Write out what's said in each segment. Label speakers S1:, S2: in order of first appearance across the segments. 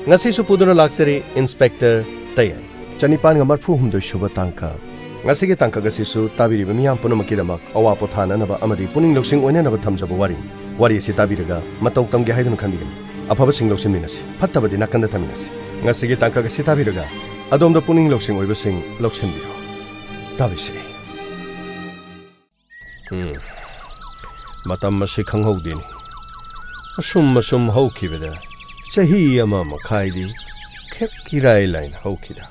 S1: ngasi su puduna laksari Inspector TAYAI Chanipan nga marfu humdoi shuba tangka ngasi ge tangka gasi su tabiri ba miyam puno makidamak awa pothana naba amadi puning loksing oina naba thamjaba wari si tabiraga matau tamge haidun khanbigan afaba sing loksin minasi phattabadi nakanda thaminasi ngasi ge tangka gasi tabiraga adomda puning loksing oiba sing loksin biyo tabisi matam masi khanghaudini asum haukibada chahi ama makhaidi khep kirai line haukida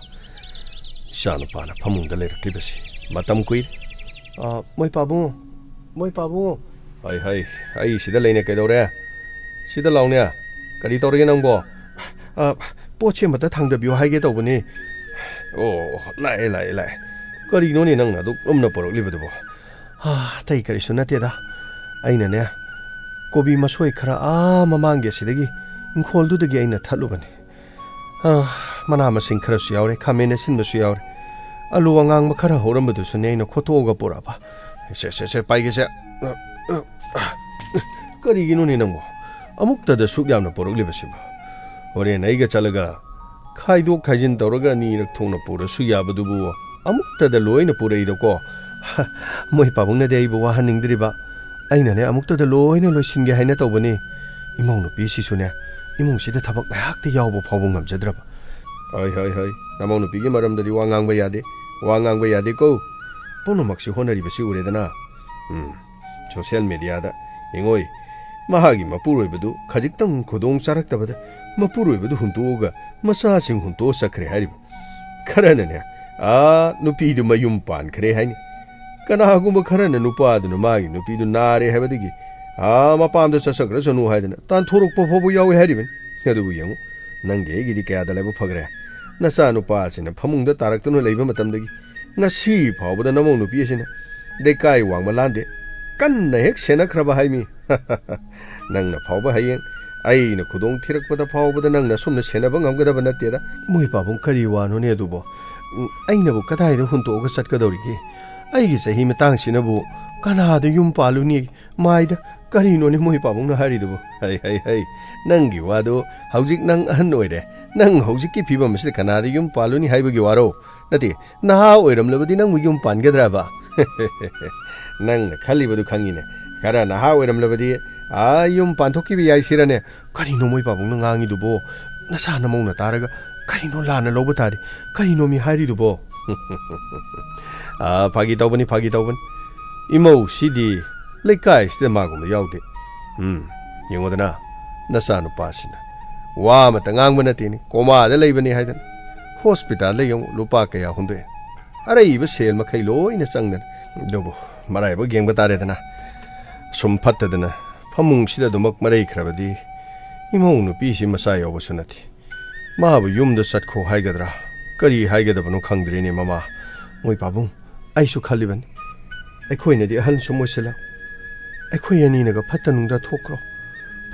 S1: shanu pana phamungda leiraklibasi matam kui moi pabu ai sida leine kaidore sida laune kari torge nangbo poche mata thangda biyo haige tawbani lai kari no ni nang aduk omna poroklibadubo tai kari sunateda aina ne kobi masoi khara mamangge sidagi ingkholdudagi aina thalubani mana masing khara su yaure khamene sinba su yaure alu angang ma khara horambadu su neina khotoga poraba se paige se kari ginu ni nangbo amukta da suk yamna poroklibasiba ore naiga chalaga khaidok khaijin tawraga ni rak thongna pura su yabadubu amukta da loina puraido ko moi pabungna dei bu wahaningdriba aina ne amukta da loina loisinge haina tawbani imong no pi sisune imong sida thabak ngakte yawbo phawbo ngamjadraba hai namong no pigi maram dadi wangangba yade ko pono maksi honari basi uredana social media da ingoi mahagi mapuroi badu khajiktang khodong charaktabada mapuroi badu huntoga masa sing hunto sakre hari kharana ne nupi du mayum pan khre haini kana hagumba kharana nupa du magi nupi du nare habadigi mapam da sasakra sanu haidana tan thorok pofobu yawi hariben adu yangu nangge gidi kaya da lebu phagre nasa nupa sina phamungda taraktunu leiba matamdagi ngasi phawbada namong nupi sina dekai wangma lande kanna hek sena khraba haimi nangna phawba hayeng aina khudong thirakpada phawbada nangna sumna senaba ngamgadaba nateda moi pabung kari wano ne dubo aina bu kadai da hunto ga satkadorigi aigi sahi matang sinabu kanada yum paluni maida karino ni moi pabung na hari dubo hai nangi wado haujik nang ahan oire nang haujik ki phiba masle kanada yum paluni haibagi waro nati naha oiramlabadi nang yum pangadraba nang khali badu khangine kara naha oiramlabadi yum panthokki bi yaisirane karino moi pabung na ngangi dubo nasana mongna taraga karino lana loba tari karino mi hari dubo phagi tawbani imau sidi leikai sida magum yaude yengodana nasanu pasina wa mata ngangbana tini koma da leibani haidan hospital le yong lupa kaya hunde arai ba sel makai loina sangdan dobo marai ba gengba tare dana sum phattadana phamung sida dumak marai khrabadi imau nu pi si masa yaw basunati mabu yumda satkho haigadra kari haigadabano khangdrene mama moi pabung aisu khaliban aikhoina di ahal sumosela aikhoi ani naga phatanungda thokro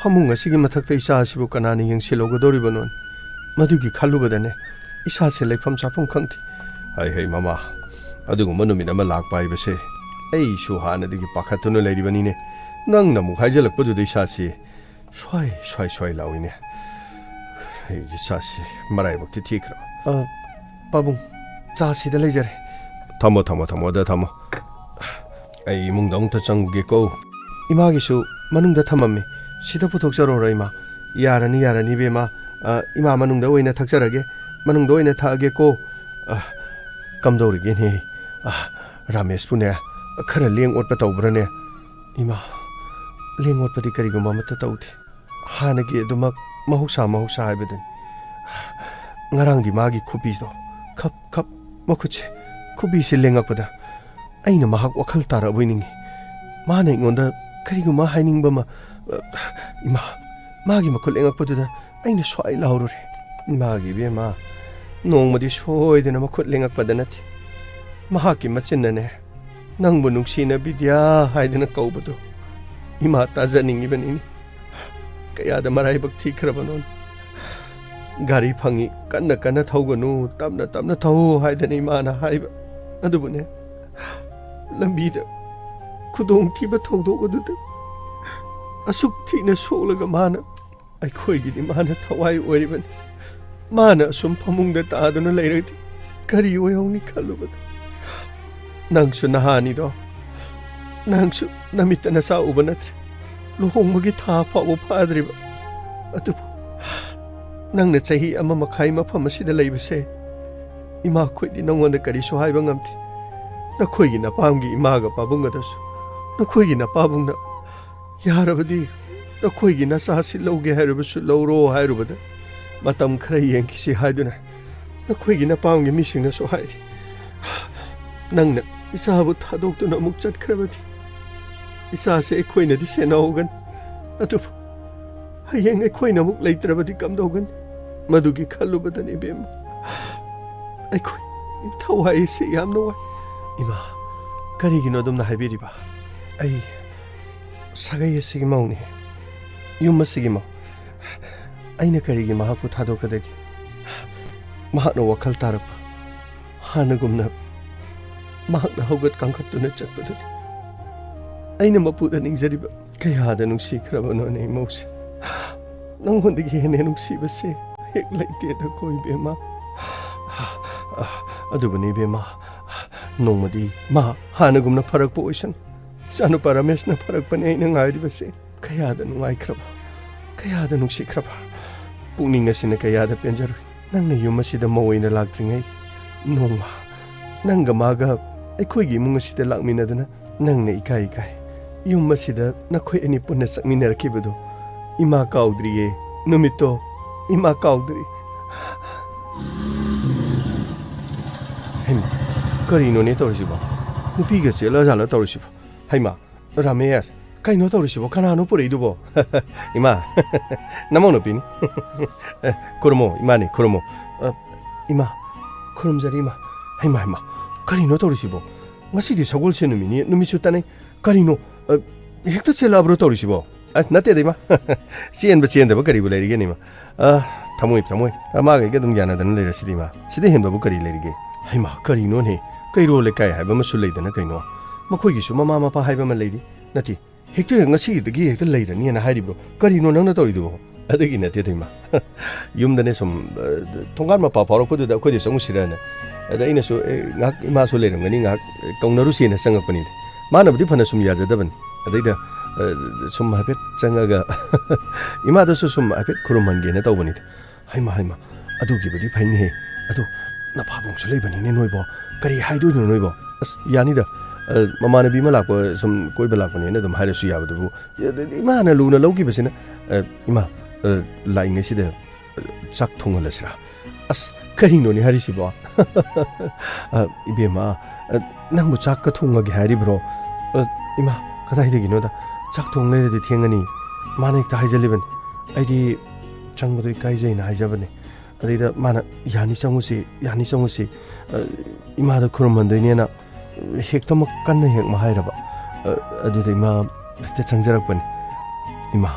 S1: phamung asigi mathakta isa asibu kanani yengsilogadoribanon madugi khallubadane isa se leifam chapum khangti hai mama adugu manumina ma lakpai base ai su hana digi pakhatunu leiribani ne nang namu khaijalakpadu de isa se swai lawine ai isa se marai bakti thikra pabung cha sida leijare thamo ai mungdong ta changge ko imagi su manungda thamammi sida puthokjaro raima yarani bema ima manungda oina thakjarage manungda oina thage ko kamdorige ne ramesh pune khara leng otpa tawbrane ima leng otpadi kariguma mata tawti hanagi dumak mahusa haibedan ngarang di magi khubi do khap makhuche khubi se lengakpada aina mahak wakhal tara boiningi mana ingonda kariguma hainingba ma ima magi makhul engakpaduda aina swai laurure magi bema nongmadi soidena makhut lengakpada nati mahaki machinnane nangbu nungsina bidya haidena kaubadu ima tajaningi banini kayada marai bak thikrabanon gari phangi kanna thawganu tamna thaw haidena imana haiba adubune lambida khudong thiba thawdogaduda asuk thina solaga mana aikhoi gi mana thawai oiriban Mana sum pamungda taaduna leirati kari wayongni khalubada nangsu nahani do nangsu namita nasa uba natri luhongbagi tha fawo phadriba atubu nangna chahi ama makhai mafam asida leibase ima khoidi nongonda kari so haiba ngamti nakhoigi napamgi imaga pabunga dasu nakhoigi napabungna yarabadi nakhoigi nasa silauge hairubasu lauro hairubada matam khara yengkisi haiduna nakhoigi napamgi misingna so hairi nangna isabu thadoktuna amuk chatkrabadi isa se ekhoina di senaugan atu hayeng ekhoina amuk leitrabadi kamdogan madugi khalubadani bem ekhoi thawai se yamna wa ima karigino dumna haibiriba ai sagai asigi mauni yum asigi mau aina karigi mahaku thadokadagi mahakna wakhal tarapa hanagumna mahakna hogat kangkhatuna chatpaduni aina mapuda ningzariba kayada nungsikrabano ne mose nangondagi hene nungsibase hek laiteda koi bema adubani bema nongmadi ma hanagumna pharakpa oisan sanu paramesna pharakpane aina ngairibase kayada nungaikraba kayada nungsikraba pungning asina kayada penjarui nangna yum asida mawoina laktringai nongma nangga maga aikhoigi imung asida lakminadana nangna ikai yum asida nakhoi ani punna sakminarakibado ima kaudriye numito ima kaudri haima karino ne torisiba nupiga sela jala torisiba haima ramesh kaino torisiba kanano pureidubo ima namono pini kurumo imani kurumo ima kurumjari ima haima karino torisibo ngasidi sagol senumini numisutane karino hekta selabro torisibo nate de ma chen ba chen da ba kari bu leirige ni ma thamoi ama ga dum jana dan leira sidi ma sidi hen ba bu kari leirige haima kari no ne kairo le kai haiba ma su leidana kaino makhoi gi su mama mapa haiba ma leiri nati hekta ngasi dagi hekta leira ni na hairibro kari no nang na tori du adagi nate de ma yum da ne som tongan ma pa paro ko da ko de song sirana ada ina su ngak ima su leiram ngani ngak kongnaru sina sangapani mana budi phana sum yaja daban adai sum habet changaga ima da sum habet kurumange na tawbani haima adu gi budi phaine he adu na phabong chu leibani ne noibo kari haidu no noibo yani da mamana bi malak sum koi balak bani na dum haire su yabadu ima na lu na logi basina ima lai ngi sida chak thongala sira as kari no ni hari sibo ibema nang bu chak ka thonga gi hari bro ima kadai de gino da chak thong le de thengani manik ta haijaliban aidi changbu kai jai na haijabane adida mana yani changusi ima da kurumandoi ne na hektam kan hek ma hairaba adida ima hekta changjarak ban ima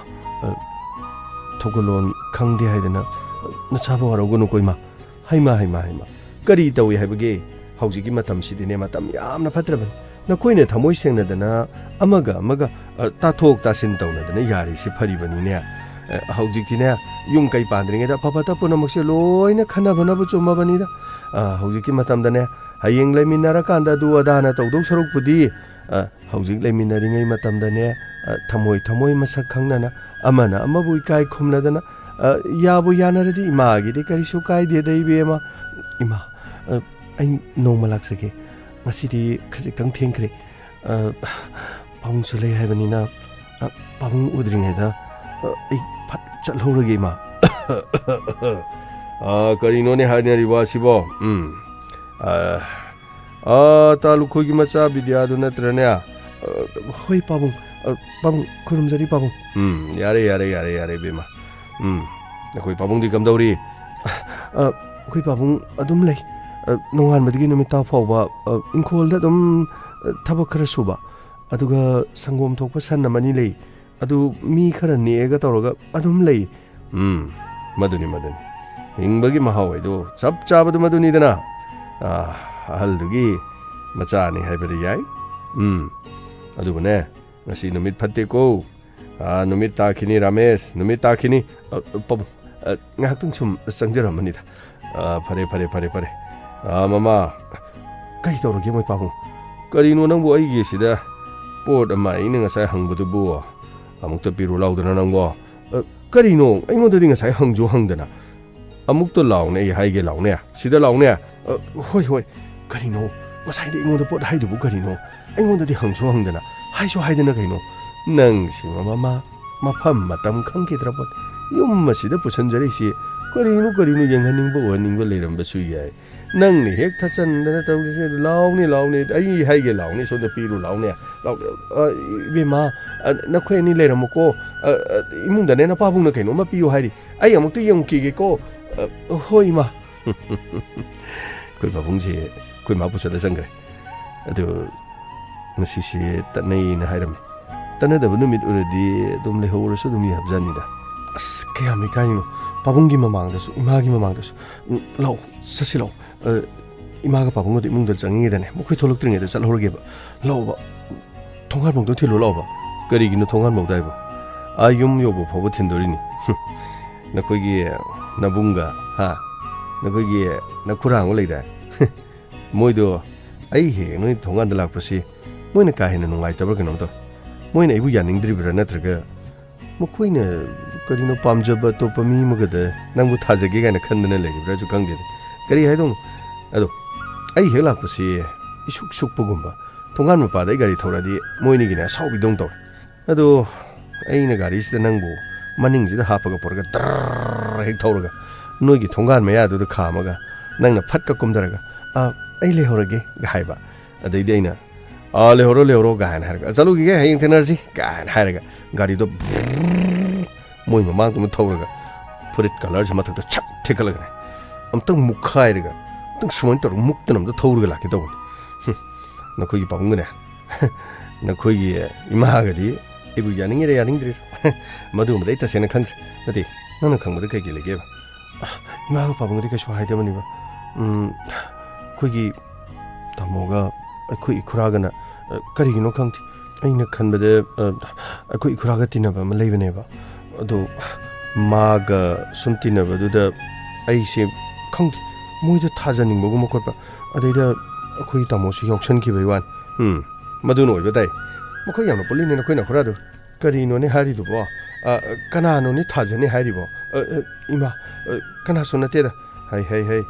S1: thogolon khangde haidana na chaba warogunu koima haima kari tawi haibage haujigi matam sidine matam yamna fatraban na koine thamoi sengnadana amaga tathok tasin tawnadana yari si pharibani ne haujigtine yung kai pandringe da phapata punamakse loina khanabana bu chumabani da haujigi matam dane hayeng leiminara kanda du adana tawdok saruk pudi haujig leiminaringai matam dane thamoi masak khangnana amana amabu kai khumnadana yabu yanaradi imagi de kari su kai de dai bema ima ai nomalak sake masidi khajik tang thengkre pang su lei haibani na pang udring heda ai phat chalhorage ma karino ne hainari wasibo talu khogi macha bidya du natrane hoi pabung kurumjari pabung yare bema nakoi pabung di kamdauri koi pabung adum lei nongan madigi numita fawba inkol da dum thaba khara suba aduga sangom thokpa san namani lei adu mi khara neega tawraga adum lei maduni hingbagi mahawai do chap chabadu maduni dana haldugi machani haibadi yai adugune ngasi numit phatte ko numit takhini ramesh numit takhini ngahaktung sum sangjaramani da fare mama kai tawrage moi pabung karino nangbo ai ge sida pot ama ina ngasai hangbudu bu amukta piru laudana nangbo karino aingoda ding ngasai hangjo hangdana amukta laune ai haige laune sida laune hoi karino ngasai de ingoda pot haidu bu karino aingoda di hangjo hangdana haiso haidana kaino nang si mama mafam matam khangkidra pot yum masida pusanjari si karino yenghaning bo waning ba leram ba sui yai nang ni hek thachan dana taw laune ai haige laune so da piru laune bema na khwe ni leram ko imung da ne na pabung na kaino ma piu hairi ai amuk tu yeng ki ge ko hoi ma koi pabung je koi ma pusa da sangre adu nasi si tanai na hairam tana da bunu mit uradi dum le hawra su dum yabjani da as kaya mi kaino pabunggi mamang da su imagi mamang da su law sasi law imaga pabung da imung da changi da ne mukhui tholok tring da sal horge ba law ba thongar bong do thilo law ba kari gi no thongar bong dai ba ayum yo bo phabu thindori ni na koi gi na bunga ha na koi gi na khurang lei da moi do ai he no thongar da lak pasi moi na ka he na ngai ta ba ke no to moi na ibu yaning dri bra na traga mukhui na karino pamjaba to pami magada nangbu thajage ga na khandana leibra ju kangde kari haidong ado ai helak pasi isuk pugumba thongan ma pada gari thoradi moini gina saubi dong to ado ai na gari sida nangbu maning jida hapaga porga tar hek thoraga noigi thongan ma ya do khamaga nangna phatka kumdaraga ai le horage ga haiba adai dei na le horo ga han harga chalu gi heng tenerji ga han harga gari do moi mamang tum thoraga furit color jama thak chak thekalaga amtang mukhairaga tang suman tor muktanam da thoraga laki daw na khoi pabung ne na khoi ima ga di ibu yaning dri madu ma dai ta sena khang nati nana khang ma kai gi lege ba ima ga pabung ri ka shu haide mani ba khoi gi tamoga khoi khuraga na kari gi no khang aina khan ba de khoi khuraga tinaba ma leibane ba ado maga sumtina ba da ai se khang moi da thajaning bogu ma khotpa adaida khoi tamo si yoksan ki bai wan madu noi ba dai mo khoi yamna polini na khoi na khura do kari no ne hari do ba kana no ni thajani hari bo ima kana suna te da hai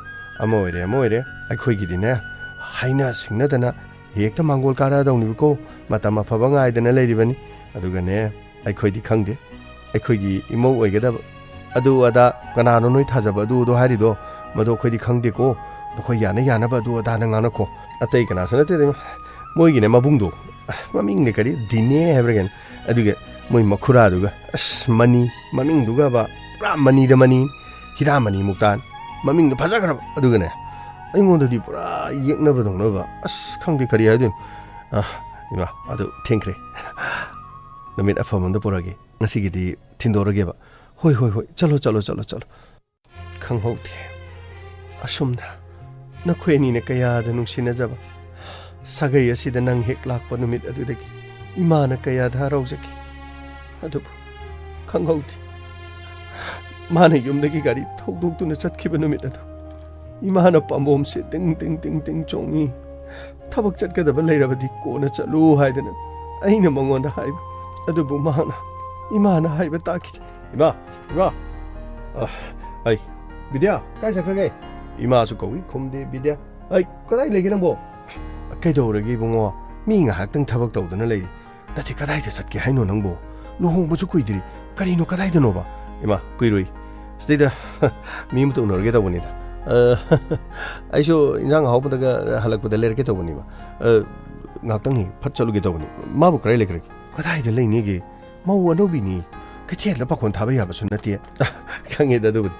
S1: amoire ai khoi gi dine haina singna dana hekta mangol kara da ni ko matama phaba ngai dana leiri bani aduga ne ai khoi di khangde ꯑꯩꯈꯣꯏꯒꯤ ꯏꯃꯧ ꯑꯣꯏꯒꯗꯕ ꯑꯗꯨ ꯑꯗꯥ ꯀꯅꯥꯅꯣ ꯅꯣꯏ ꯊꯥꯖꯕ ꯑꯗꯨꯗꯣ ꯍꯥꯏꯔꯤꯗꯣ ꯃꯗꯣ ꯑꯩꯈꯣꯏꯗꯤ ꯈꯪꯗꯦꯀꯣ ꯅꯈꯣꯏ ꯌꯥꯅꯕ ꯑꯗꯨ ꯑꯗꯥꯅ ꯉꯥꯡꯅꯈꯣ ꯑꯇꯩ ꯀꯅꯥꯁꯨ ꯅꯠꯇꯦ ꯃꯣꯏꯒꯤꯅꯦ ꯃꯕꯨꯡꯗꯣ ꯃꯃꯤꯡꯅꯦ ꯀꯔꯤ ꯗꯤꯅꯦ ꯍꯥꯏꯕ꯭ꯔꯥ ꯑꯗꯨꯒ ꯃꯣꯏ ꯃꯈꯨꯔꯥꯗꯨꯒ ꯑꯁ ꯃꯅꯤ ꯃꯃꯤꯡꯗꯨꯒꯕ ꯄꯨꯔꯥ ꯃꯅꯤꯗ ꯃꯅꯤ ꯍꯤꯔꯥꯃꯅꯤ ꯃꯨꯛꯇꯥꯟ ꯃꯃꯤꯡꯗꯣ ꯐꯖꯈ꯭ꯔꯕ ꯑꯗꯨꯒꯅꯦ ꯑꯩꯉꯣꯟꯗꯗꯤ ꯄꯨꯔꯥ ꯌꯦꯛꯅꯕꯗꯧꯅꯕ ꯑꯁ ꯈꯪꯗꯦ ꯀꯔꯤ ꯍꯥꯏꯗꯣꯏꯅꯣ ꯏꯃꯥ ꯑꯗꯨ ꯊꯦꯡꯈ꯭ꯔꯦ ꯅꯨꯃꯤꯠ ꯑꯐꯕ ꯄꯨꯔꯛꯑꯒꯦ ꯉꯁꯤꯒꯤꯗꯤ ꯊꯤꯟꯗꯣꯔꯒꯦꯕ ꯍꯣꯏ ꯆꯠꯂꯣ ꯈꯪꯍꯧꯗꯦ ꯑꯁꯨꯝꯅ ꯅꯈꯣꯏ ꯑꯅꯤꯅ ꯀꯌꯥꯗ ꯅꯨꯡꯁꯤꯅꯖꯕ ꯁꯥꯒꯩ ꯑꯁꯤꯗ ꯅꯪ ꯍꯦꯛ ꯂꯥꯛꯄ ꯅꯨꯃꯤꯠ ꯑꯗꯨꯗꯒꯤ ꯏꯃꯥꯅ ꯀꯌꯥꯗ ꯍꯔꯥꯎꯖꯈꯤ ꯑꯗꯨꯕꯨ ꯈꯪꯍꯧꯗꯦ ꯃꯥꯅ ꯌꯨꯝꯗꯒꯤ ꯒꯥꯔꯤ ꯊꯧꯗꯣꯛꯇꯨꯅ ꯆꯠꯈꯤꯕ ꯅꯨꯃꯤꯠ ꯑꯗꯨ ꯏꯃꯥꯅ ꯄꯥꯝꯕꯣꯝꯁꯦ ꯇꯤꯡ ꯆꯣꯡꯉꯤ ꯊꯕꯛ ꯆꯠꯀꯗꯕ ꯂꯩꯔꯕꯗꯤ ꯀꯣꯟꯅ ꯆꯠꯂꯨ ꯍꯥꯏꯗꯅ ꯑꯩꯅ ꯃꯉꯣꯟꯗ ꯍꯥꯏꯕ ꯑꯗꯨꯕꯨ ꯏꯃꯥꯅ ꯍꯥꯏꯕ ꯇꯥꯈꯤꯗꯦ ꯏꯃꯥ ꯑꯩ ꯕꯤꯗ꯭ꯌꯥ ꯀꯥꯏ ꯆꯠꯈ꯭ꯔꯒꯦ ꯏꯃꯥꯁꯨ ꯀꯧꯏ ꯈꯨꯝꯗꯦ ꯕꯤꯗ꯭ꯌꯥ ꯑꯩ ꯀꯗꯥꯏ ꯂꯩꯒꯦ ꯅꯪꯕꯣ ꯀꯩꯗꯧꯔꯒꯦ ꯏꯕꯨꯡꯉꯣ ꯃꯤ ꯉꯥꯏꯍꯥꯛꯇꯪ ꯊꯕꯛ ꯇꯧꯗꯨꯅ ꯂꯩꯔꯤ ꯅꯠꯇꯦ ꯀꯗꯥꯏꯗ ꯆꯠꯀꯦ ꯍꯥꯏꯅꯣ ꯅꯪꯕꯣ ꯂꯨꯍꯣꯡꯕꯁꯨ ꯀꯨꯏꯗ꯭ꯔꯤ ꯀꯔꯤꯅꯣ ꯀꯗꯥꯏꯗꯅꯣꯕ ꯏꯃꯥ ꯀꯨꯏꯔꯣꯏ ꯁꯤꯗꯩꯗ ꯃꯤ ꯑꯃꯇ ꯎꯅꯔꯒꯦ ꯇꯧꯕꯅꯤꯗ ꯑꯩꯁꯨ ꯏꯟꯖꯥꯡ ꯑꯍꯥꯎꯕꯗꯒ ꯍꯜꯂꯛꯄꯗ ꯂꯩꯔꯛꯀꯦ ꯇꯧꯕꯅꯤꯕ ꯉꯥꯛꯇꯪꯅꯤ ꯐꯠ ꯆꯠꯂꯨꯒꯦ ꯇꯧꯕꯅꯤ ꯃꯥꯕꯨ ꯀꯗꯥꯏ ꯂꯩꯈ꯭ꯔꯒꯦ ꯀꯗꯥꯏꯗ ꯂꯩꯅꯤꯒꯦ ꯃꯧ ꯑꯅꯧꯕꯤꯅꯤ ꯀꯩꯊꯦꯜꯗ ꯄꯥꯈꯣꯟ ꯊꯥꯕ ꯌꯥꯕꯁꯨ ꯅꯠꯇꯦ ꯈꯪꯉꯦꯗ ꯑꯗꯨꯕꯨꯗꯤ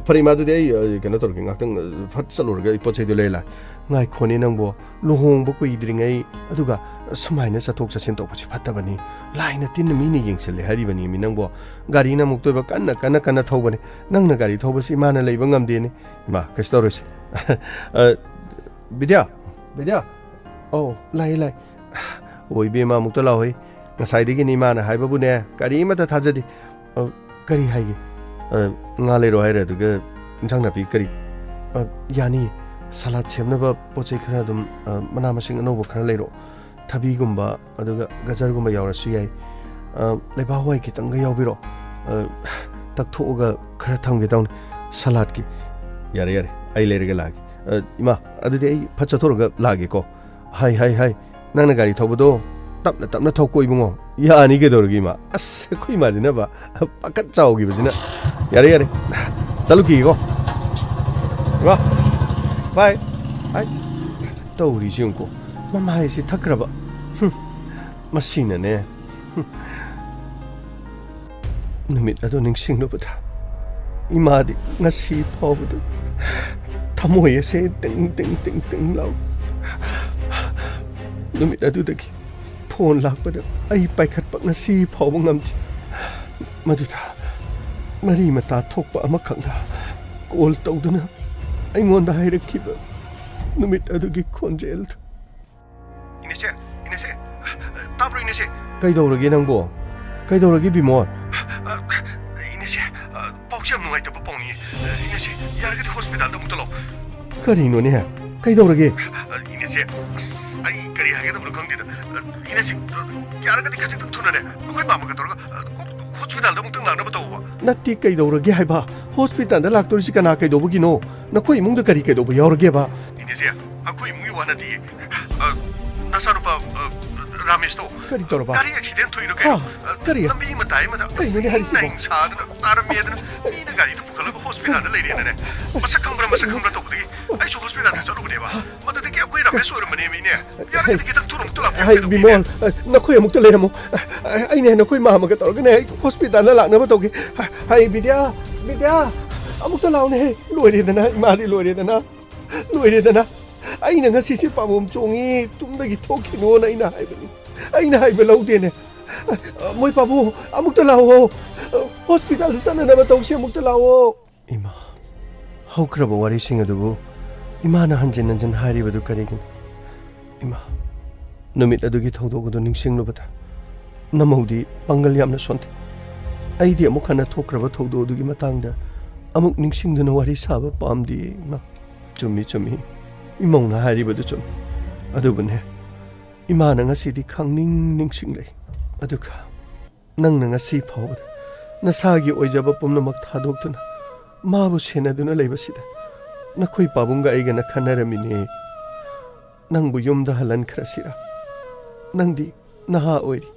S1: ꯐꯔꯦ ꯏꯃꯥꯗꯨꯗꯤ ꯑꯩ ꯀꯩꯅꯣ ꯇꯧꯔꯒꯦ ꯉꯥꯛꯇꯪ ꯐꯠ ꯆꯠꯂꯨꯔꯒ ꯑꯩ ꯄꯣꯠ ꯆꯩꯗꯣ ꯂꯩ ꯂꯥꯛ ꯉꯥꯏꯈꯣꯅꯦ ꯅꯪꯕꯣ ꯂꯨꯍꯣꯡꯕ ꯀꯨꯏꯗ꯭ꯔꯤꯉꯩ ꯑꯗꯨꯒ ꯁꯨꯃꯥꯏꯅ ꯆꯠꯊꯣꯛ ꯆꯠꯁꯤꯟ ꯇꯧꯕꯁꯤ ꯐꯠꯇꯕꯅꯤ ꯂꯥꯏꯅ ꯇꯤꯟꯅ ꯃꯤꯅ ꯌꯦꯡꯁꯤꯜꯂꯦ ꯍꯥꯏꯔꯤꯕꯅꯤ ꯃꯤ ꯅꯪꯕꯣ ꯒꯥꯔꯤꯅ ꯑꯃꯨꯛ ꯇꯣꯏꯕ ꯀꯟꯅ ꯊꯧꯕꯅꯦ ꯅꯪꯅ ꯒꯥꯔꯤ ꯊꯧꯕꯁꯤ ꯏꯃꯥꯅ ꯂꯩꯕ ꯉꯝꯗꯦꯅꯦ ꯏꯃꯥ ꯀꯩꯁꯨ ꯇꯧꯔꯣꯏꯁꯦ ꯕꯤꯗ꯭ꯌꯥ ꯑꯧ ꯂꯥꯛꯑꯦ ꯑꯣ ꯏꯕꯦꯝꯃ ꯑꯃꯨꯛꯇ ꯂꯥꯛꯑꯣꯏ ꯉꯁꯥꯏꯗꯒꯤꯅꯤ ꯏꯃꯥꯅ ꯍꯥꯏꯕꯕꯨꯅꯦ ꯀꯔꯤꯃꯠꯇ ꯊꯥꯖꯗꯦ ꯀꯔꯤ ꯍꯥꯏꯒꯦ nga le ro hai ra du ga jang na pi kari yani salad chemna ba poche khara dum mana masing no bo khara le ro thabi gumba aduga gajar gumba yawra su yai leba hoi ki tang ga yaw bi ro tak tho ga khara thang ge down salad ki yare ai le ga lagi ima adu de ai phacha thor ga lagi ko hai nang na gari thobu do tapna thau ko ibungo ya ani ge dor gi ma as khoi ma jina ba pakat chau gi bajina yare chalu ki ko ba bye ai to ri jing ko mama hai si thakra ba masina ne numit ado ning sing no bata ima di ngasi phobu do thamoi se ting lau numit adu dagi phone lakpada ai paikhat pa ngasi phobu ngamti maduta mari mata thokpa ama khangda call tawduna aingonda hairakhiba numit adugi khonjel inese tabro inese kaidorage nangbo kaidorage bimor inese paucham nuai ta pawni inese yaragadi hospital da mutalo karino ne kaidorage inese ai kari hage da bulkhangdi da inese yaragadi khachik thuna ne koi mama ka torga hospital da mutang lagna batawa natti kaidorage haiba hospital da laktori si kana kaidobugi no nakoi imung da kari kaidobu yaurage ba inese akoi imung wana di nasarupa ramesh to kari torba kari accident hoiro ke kari lambi matai ma da kai ne harisi ko sadna taramedna ina gari to pukala hospital da leire ne masakambra to kudi ai so hospital da chalu ne ba mata de ke akoi ramesh or mane mi ne yar ke tak turum tula ai bimol nakoi amuk to leire mo ai ne nakoi ma ma ka tor ne hospital da lakna ba to ke ai bidya amuk to law ne loire dana imali loire dana aina ngasi si pamum chongi tumdagi thokino na aina haiba laude ne moi pabu amuk ta lawo hospital sana na batawsi amuk ta lawo ima haukraba wari singa dubu ima na hanjin hari badu karigin ima numit adugi thodo godo ningsing lo bata namodi pangal yamna sonte aidi amuk hana thokraba thodo adugi matangda amuk ningsing duna wari saba pamdi ma chumi imong na hari badu chum adubune ima na ngasi di khangning ningsing lei aduka nang na ngasi phawd nasagi oijaba pumnamak thadoktuna mabu senaduna leibasida nakhoi pabunga aiga na khanaramine nangbu yumda halan khrasira nangdi naha oiri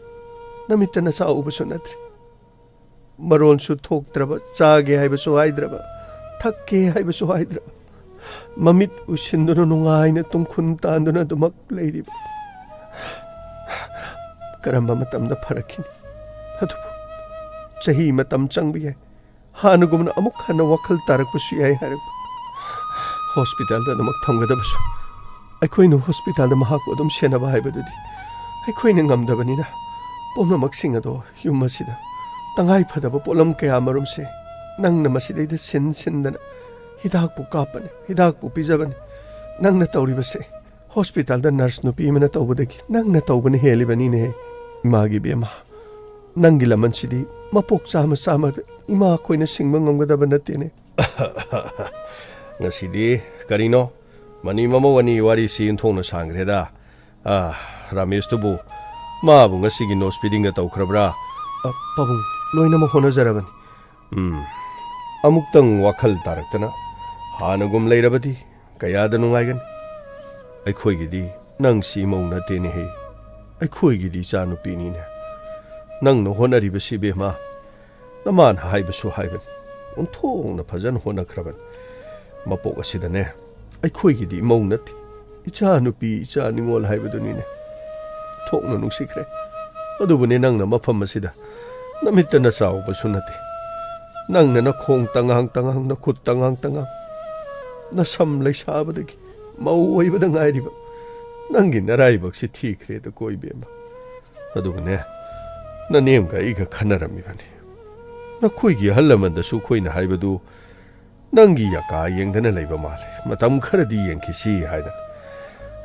S1: namitta na sa ubasu natri maron su thoktraba chage haibasu haidraba thakke haibasu haidraba mamit usinduna nungaina tungkhun tanduna dumak leiriba karamba matamda pharakhini adubu chahi matam changbi hai hanugumna amuk hana wakhal tarakpusu yai harak hospital da namak thamgadabasu aikoinu hospital da mahak odum senaba haibadudi aikoina ngamdabanina pomnamak singado yumasida tangai phadaba polam kaya marum se nangna masidaida sindana hidak pu kapane hidak pu pijabane nangna tawribase hospital da nurse no pi mana tawbadagi nangna tawbane helibani ne imagi bema nangi laman sidi mapok sama ima koina singma ngamgadaba natene ngasidi karino mani mama wani wari sin thongna sangreda ramesh tubu ma bu ngasigi no speeding ga tawkhrabra pabung loina ma hona jarabani amuktang wakhal taraktana hanagum leirabadi kayada nungaigan aikhoigidi nang si mauna tene he aikhoigidi chanu pini ne nang no honari basi be ma naman haibasu haiban unthong na phajan hona khraban mapok asida ne aikhoigidi maunati ichanu pi ichani ngol haibaduni ne thokna nungsikre adubune nang na mafam asida namitta na saw basunati nang na khong tangang na khut tangang na sam lai sabadagi mau oibada ngairiba nangi narai baksi thikre da koi bema adubune na nem ga iga khanarami bani na khoigi hallaman da su khoina haibadu nangi yaka yengdana leiba male matam kharadi yengkisi haida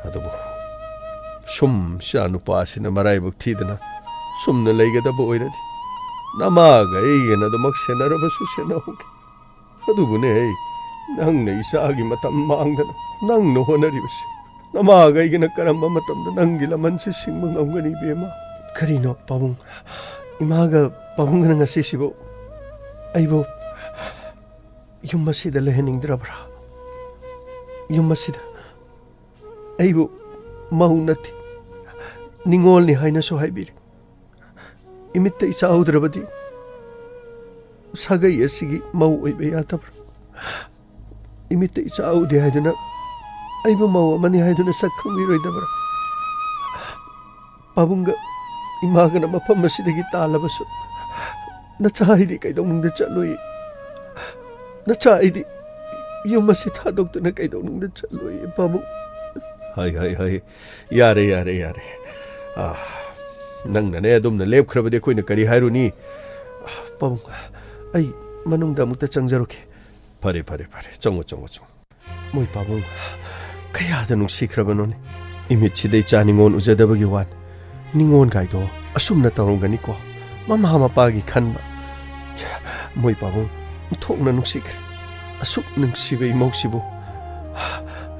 S1: adubu sum shanu pasina marai bak thidana sumna leigada bo oiradi namaga aigana adumak senarabasu senahouge adubune ai nangna isagi matam mangdana nangna honaribase namaga aigana karamba matamda nangi lamanse singba ngamgani bema karino pabung imaga pabungna ngasisibo aibo yum masida leheningdrabra yum masida aibo mahunati ningolni haina so haibiri imitta isaudravadi sagai asigi mau oibe yatabra imitta isaude haiduna aibo mau amani haiduna sakhambiroidabra pabunga imagana mafam asidagi talabasu nachaidi kaidonungda chaloi nachaidi yum asi thadokna kaidonungda chaloi pabung hai yare nangna ne adumna lepkhrabade koina kari hairuni pabung ai manungda mukta changjaroke pare chongo moi pabung kaya da nungsikhrabano ne imitchidei chaningon ujadabagi wan ningon gaido asumna tawrongani ko mama mapagi khanba moi pabung thokna nungsikhr asuk nungsibe imausibu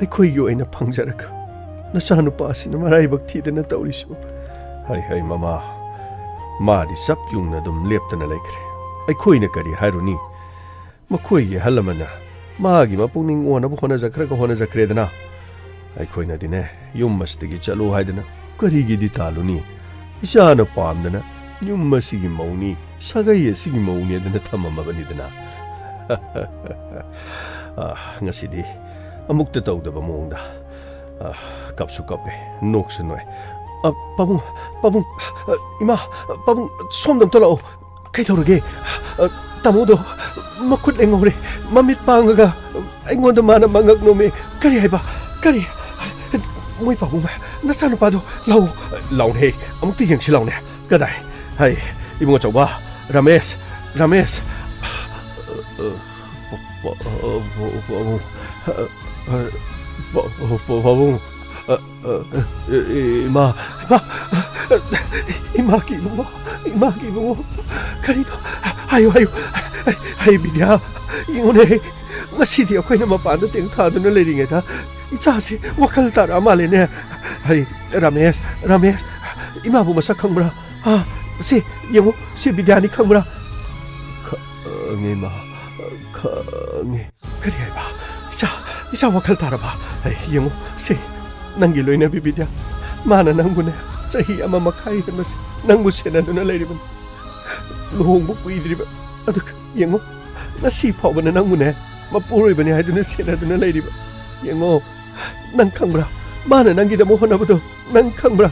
S1: ai khoi yo aina phangjaraka nachanu pasina marai bakthi dena tawrisu hai mama madi sap yungna dum leptana laikre ai khoina kari haruni makhoi ye halamana magi mapungning ona bu hona jakre dana ai khoina dine yum mastigi chalu haidana kari gi di taluni isana pamdana yum masigi mauni sagai sigi mauni dana thamama bani dana ngasidi amukta tawdaba mongda kapsu kape noksu noy pabung ima pabung somdam tolao kaidorage tamodo makut lengore mamit pangaga aingonda mana mangak nome kari haiba kari moi pabung nasanu pado lau he amukti yengsi lau ne kadai hai ibunga chawba ramesh pabung ima ki bungo karino hayo bidya ingone ngasidi akoina mapanda teng thaduna leiringeda ichasi wakal tara male ne hai ramesh ima bu masak khangbra si yengo si bidyani khangbra ngema nge kari haiba isa wakal tara ba yengo si nangi loina bibidya mana nangune chahi ama makhai mas nangu senaduna leiriban luhongbu kuidriba aduk yengo nasi phawbana nangune mapuribani haiduna senaduna leiriba yengo nang khangbra mana nangi da mohona budo nang khangbra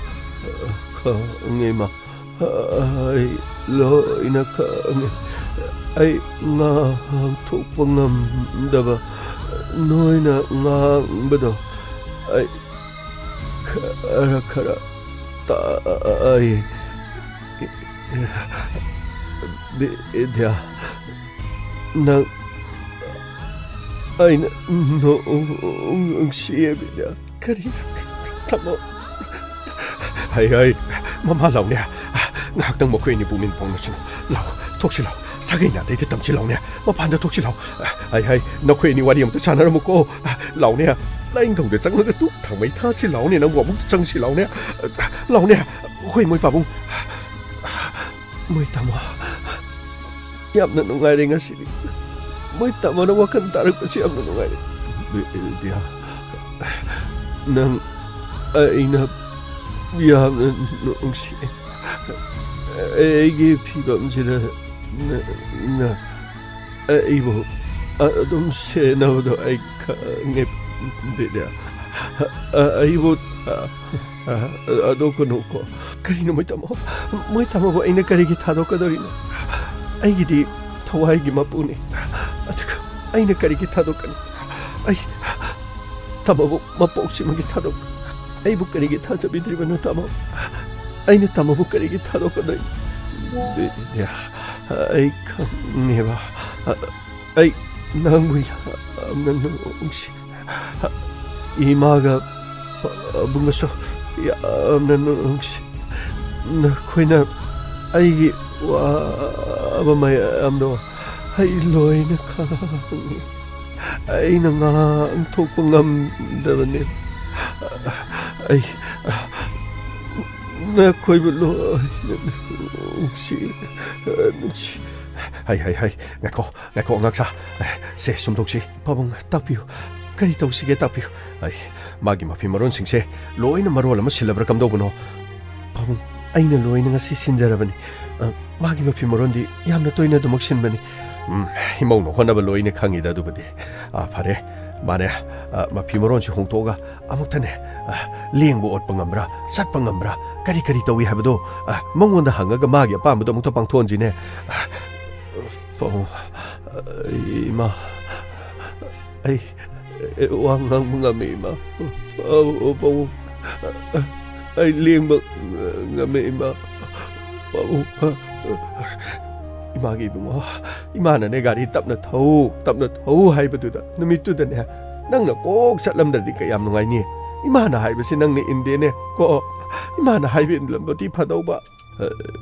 S1: ngema ai loina khange ai nga thokpangam daba noina ngangbedo ai khara ai bidya nang ai no siya bidya kari tamo hai mama lau ne ngakdang mo ni pumin pong na suno lau toksi lau sagay na dito tamsi lau ne mapanda toksi lau hai na ni wari am ta chana mo ko lau ne lain thong de chang na tu thang mai tha si lau ne na mo mu chang si lau ne khoi moi pa bung moi tamo yam na nungai re ngasi moi tamo na wakan tarak pa si am na nungai dia nang aina yam na nungsi 에게 피감지를 나 이보 아동 세나도 아이카 네데야 이보 아도코 놓고 그리는 뭐이타모 아이나 그리기 타도거들이나 아이기디 토와이기 마쁘네 아득 아이나 그리기 타도거니 아이 타모 마뻑시마기 타도 아이보 그리기 타자비드리바노 타모 아이는 타모부 그리기 타도거든 야 아이 컴네바 아이 나무야 없는 웅시 이마가 bungaso ya 없는 웅시 나 코이나 아이기 ꯋꯥꯕ ꯃꯌꯥꯝꯗꯣ ꯑꯩ ꯂꯣꯏꯅ ꯈꯪꯉꯤ ꯑꯩꯅ ꯉꯥꯡꯊꯣꯛꯄ ꯉꯝꯗꯕꯅꯤ ꯑꯩ ꯅꯈꯣꯏꯕꯨ ꯂꯣꯏꯅ ꯅꯨꯡꯁꯤ ꯍꯥꯏ ꯉꯥꯏꯈꯣ ꯑꯉꯥꯡꯁꯥ ꯁꯦ ꯁꯨꯝꯗꯣꯛꯁꯤ ꯄꯥꯕꯨꯡ ꯇꯥꯛꯄꯤꯌꯨ ꯀꯔꯤ ꯇꯧꯁꯤꯒꯦ ꯇꯥꯛꯄꯤꯌꯨ ꯑꯩ ꯃꯥꯒꯤ ꯃꯐꯤ ꯃꯔꯣꯟꯁꯤꯡꯁꯦ ꯂꯣꯏꯅ ꯃꯔꯣꯜ ꯑꯃ ꯁꯤꯜꯂꯕ꯭ꯔꯥ ꯀꯝꯗꯧꯕꯅꯣ ꯄꯥꯕꯨꯡ ꯑꯩꯅ ꯂꯣꯏꯅ ꯉꯁꯤ ꯁꯤꯟꯖꯔꯕꯅꯤ ꯃꯥꯒꯤ ꯃꯐꯤ ꯃꯔꯣꯟꯗꯤ ꯌꯥꯝꯅ ꯇꯣꯏꯅ ꯑꯗꯨꯃꯛ ꯁꯤꯟꯕꯅꯤ ꯏꯃꯧꯅ ꯍꯣꯠꯅꯕ ꯂꯣꯏꯅ ꯈꯪꯉꯤꯗ ꯑꯗꯨꯕꯨꯗꯤ ꯐꯔꯦ ꯃꯥꯅꯦ ꯃꯐꯤ ꯃꯔꯣꯟꯁꯤ ꯍꯣꯡꯇꯣꯛꯑꯒ ꯑꯃꯨꯛꯇꯅꯦ ꯂꯦꯡꯕ ꯑꯣꯠꯄ ꯉꯝꯕ꯭ꯔꯥ ꯆꯠꯄ ꯉꯝꯕ꯭ꯔꯥ ꯀꯔꯤ ꯇꯧꯏ ꯍꯥꯏꯕꯗꯣ ꯃꯉꯣꯟꯗ ꯍꯪꯉꯒ ꯃꯥꯒꯤ ꯑꯄꯥꯝꯕꯗꯣ ꯑꯃꯨꯛꯇ ꯄꯥꯡꯊꯣꯛꯍꯟꯁꯤꯅꯦ ꯏꯃꯥ ꯑꯩ ꯋꯥ ꯉꯥꯡꯕ ꯉꯝꯃꯤ ꯏꯃꯥ ꯄꯥꯕꯨꯡ ꯑꯩ ꯂꯦꯡꯕ ꯉꯝꯃꯤ ꯏꯃꯥ ꯄꯥꯕꯨꯡ 이마기 이봉어 이마는 내 가리 땀나 더우 하이버두다 누미뚜다네 낭나 꼭 잣람들니까 얌농아이니 이마나 하이버시 낭네 인데네 꼭 이마나 하이빈들람버디 파도바